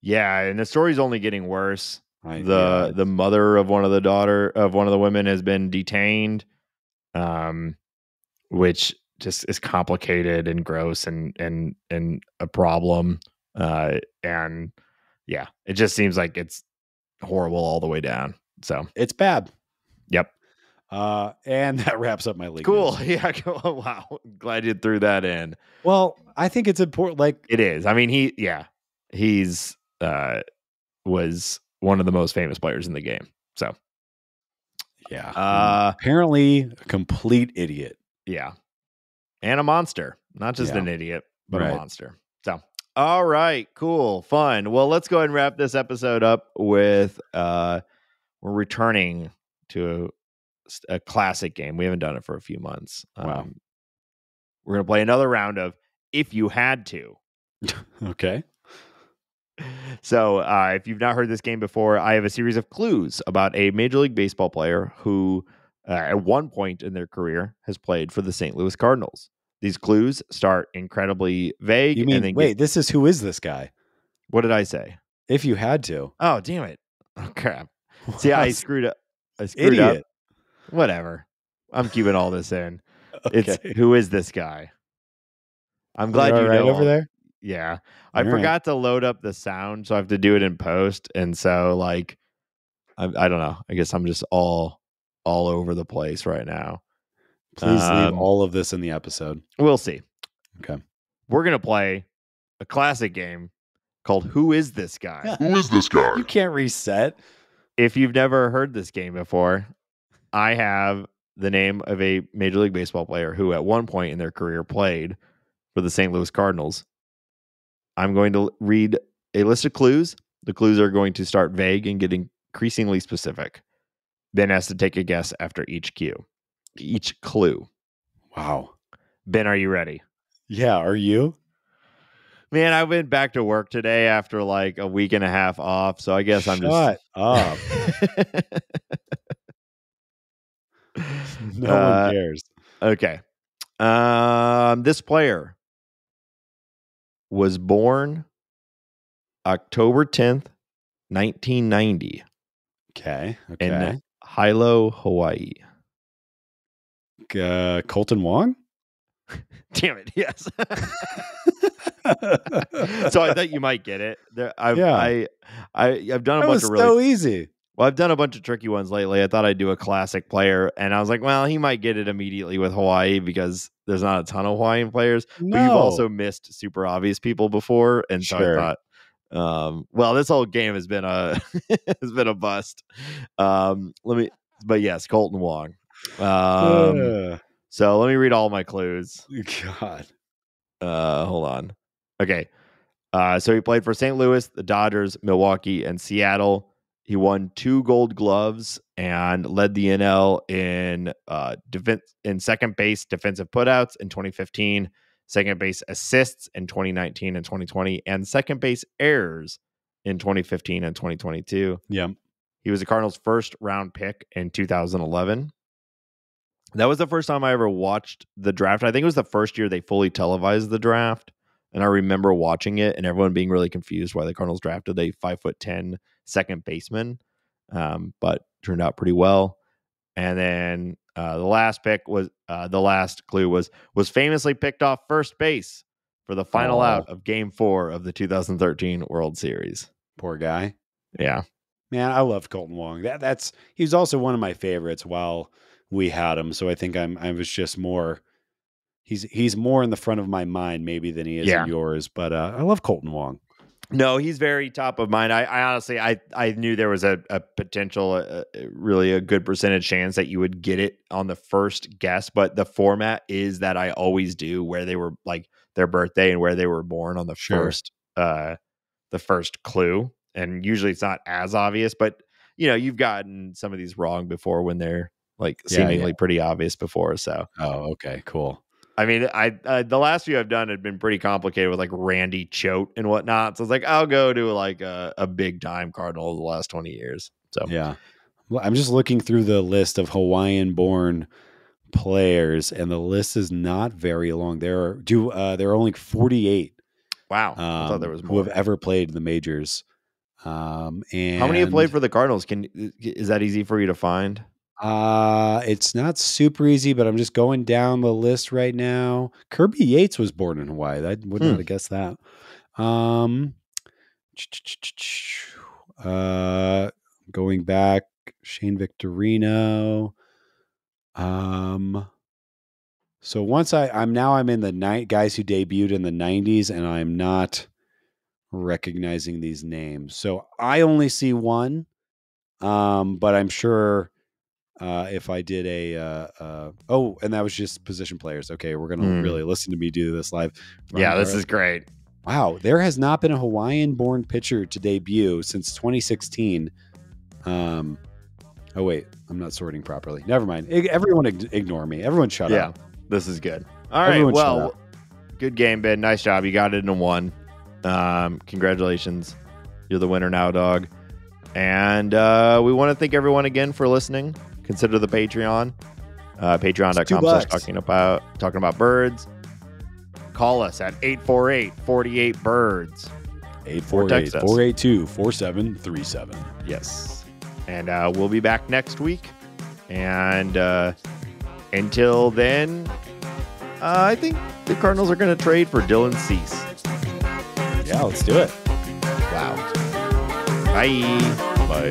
Yeah, and the story's only getting worse. The mother of one of the women has been detained, which just is complicated and gross and a problem. And yeah, it just seems like it's horrible all the way down. So it's bad. Yep. And that wraps up my league. Cool. News. Yeah. Wow. Glad you threw that in. Well, I think it's important. Like it is. I mean, he's was one of the most famous players in the game. So yeah. Apparently a complete idiot. Yeah. And a monster. Not just an idiot, but a monster. So all right, cool, fun. Well, let's go ahead and wrap this episode up with we're returning to a classic game. We haven't done it for a few months. Wow. We're going to play another round of If You Had To. Okay. So if you've not heard this game before, I have a series of clues about a Major League Baseball player who at one point in their career has played for the St. Louis Cardinals. These clues start incredibly vague. You mean, this is Who Is This Guy? What did I say? If You Had To. Oh, damn it. Oh, crap. See, I screwed up. Idiot. Up. Whatever. I'm keeping all this in. Okay. It's Who Is This Guy? I'm glad you know over there. Yeah. I forgot to load up the sound, so I have to do it in post. And so, like, I don't know. I guess I'm just all over the place right now. Please leave all of this in the episode. We'll see. Okay. We're going to play a classic game called Who Is This Guy? Who is this guy? You can't reset. If you've never heard this game before, I have the name of a Major League Baseball player who at one point in their career played for the St. Louis Cardinals. I'm going to read a list of clues. The clues are going to start vague and get increasingly specific. Ben has to take a guess after each clue. Wow. Ben, are you ready? Yeah, are you? Man, I went back to work today after like a week and a half off, so I guess I'm just... Shut up. No one cares. Okay. This player was born October 10th, 1990. Okay. In Hilo, Hawaii. Colton Wong? Damn it, yes. So I thought you might get it. I've done a bunch of really... so easy. Well, I've done a bunch of tricky ones lately. I thought I'd do a classic player, and I was like, well, he might get it immediately with Hawaii because there's not a ton of Hawaiian players. No. But you've also missed super obvious people before, and so Sure. I Well, this whole game has been a has been a bust. But yes, Colton Wong. So let me read all my clues. God. Hold on. Okay. So he played for St. Louis, the Dodgers, Milwaukee, and Seattle. He won 2 Gold Gloves and led the NL in second base defensive putouts in 2015, second base assists in 2019 and 2020, and second base errors in 2015 and 2022. Yeah. He was the Cardinals' first round pick in 2011. That was the first time I ever watched the draft. I think it was the first year they fully televised the draft. And I remember watching it and everyone being really confused why the Cardinals drafted a 5'10" second baseman, but turned out pretty well. And then the last clue was famously picked off first base for the final out of Game 4 of the 2013 World Series. Poor guy. Yeah, man, I loved Colton Wong. He was also one of my favorites while we had him. So I think I was just more. He's more in the front of my mind maybe than he is in yours, but I love Colton Wong. No, he's very top of mind. I honestly, I knew there was a potential, really a good percentage chance that you would get it on the first guess, but the format is that I always do where they were like their birthday and where they were born on the first clue. And usually it's not as obvious, but you've gotten some of these wrong before when they're like seemingly pretty obvious before. So, okay, cool. I mean, the last few I've done had been pretty complicated with like Randy Choate and whatnot. So it's like, I'll go to like a big time Cardinal of the last 20 years. So yeah, well, I'm just looking through the list of Hawaiian born players and the list is not very long. There are only 48. Wow. I thought there was more who have ever played in the majors. And how many have played for the Cardinals? Is that easy for you to find? It's not super easy, but I'm just going down the list right now. Kirby Yates was born in Hawaii. I would not have guessed that. Going back, Shane Victorino. So once I'm in the guys who debuted in the 90s, and I'm not recognizing these names. So I only see one, but I'm sure. If I did and that was just position players. Okay, we're gonna really listen to me do this live. Yeah, this is great. Wow, there has not been a Hawaiian-born pitcher to debut since 2016. Oh wait, I'm not sorting properly. Never mind. Everyone ignore me. Everyone shut up. Yeah, this is good. All right, well, good game, Ben. Nice job. You got it in one. Congratulations. You're the winner now, dog. And we want to thank everyone again for listening. Consider the Patreon, patreon.com/talking about birds. Call us at 848-48-BIRDS. 848-482-4737. Yes. And we'll be back next week. And until then, I think the Cardinals are going to trade for Dylan Cease. Yeah, let's do it. Wow. Bye. Bye.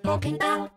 Talking about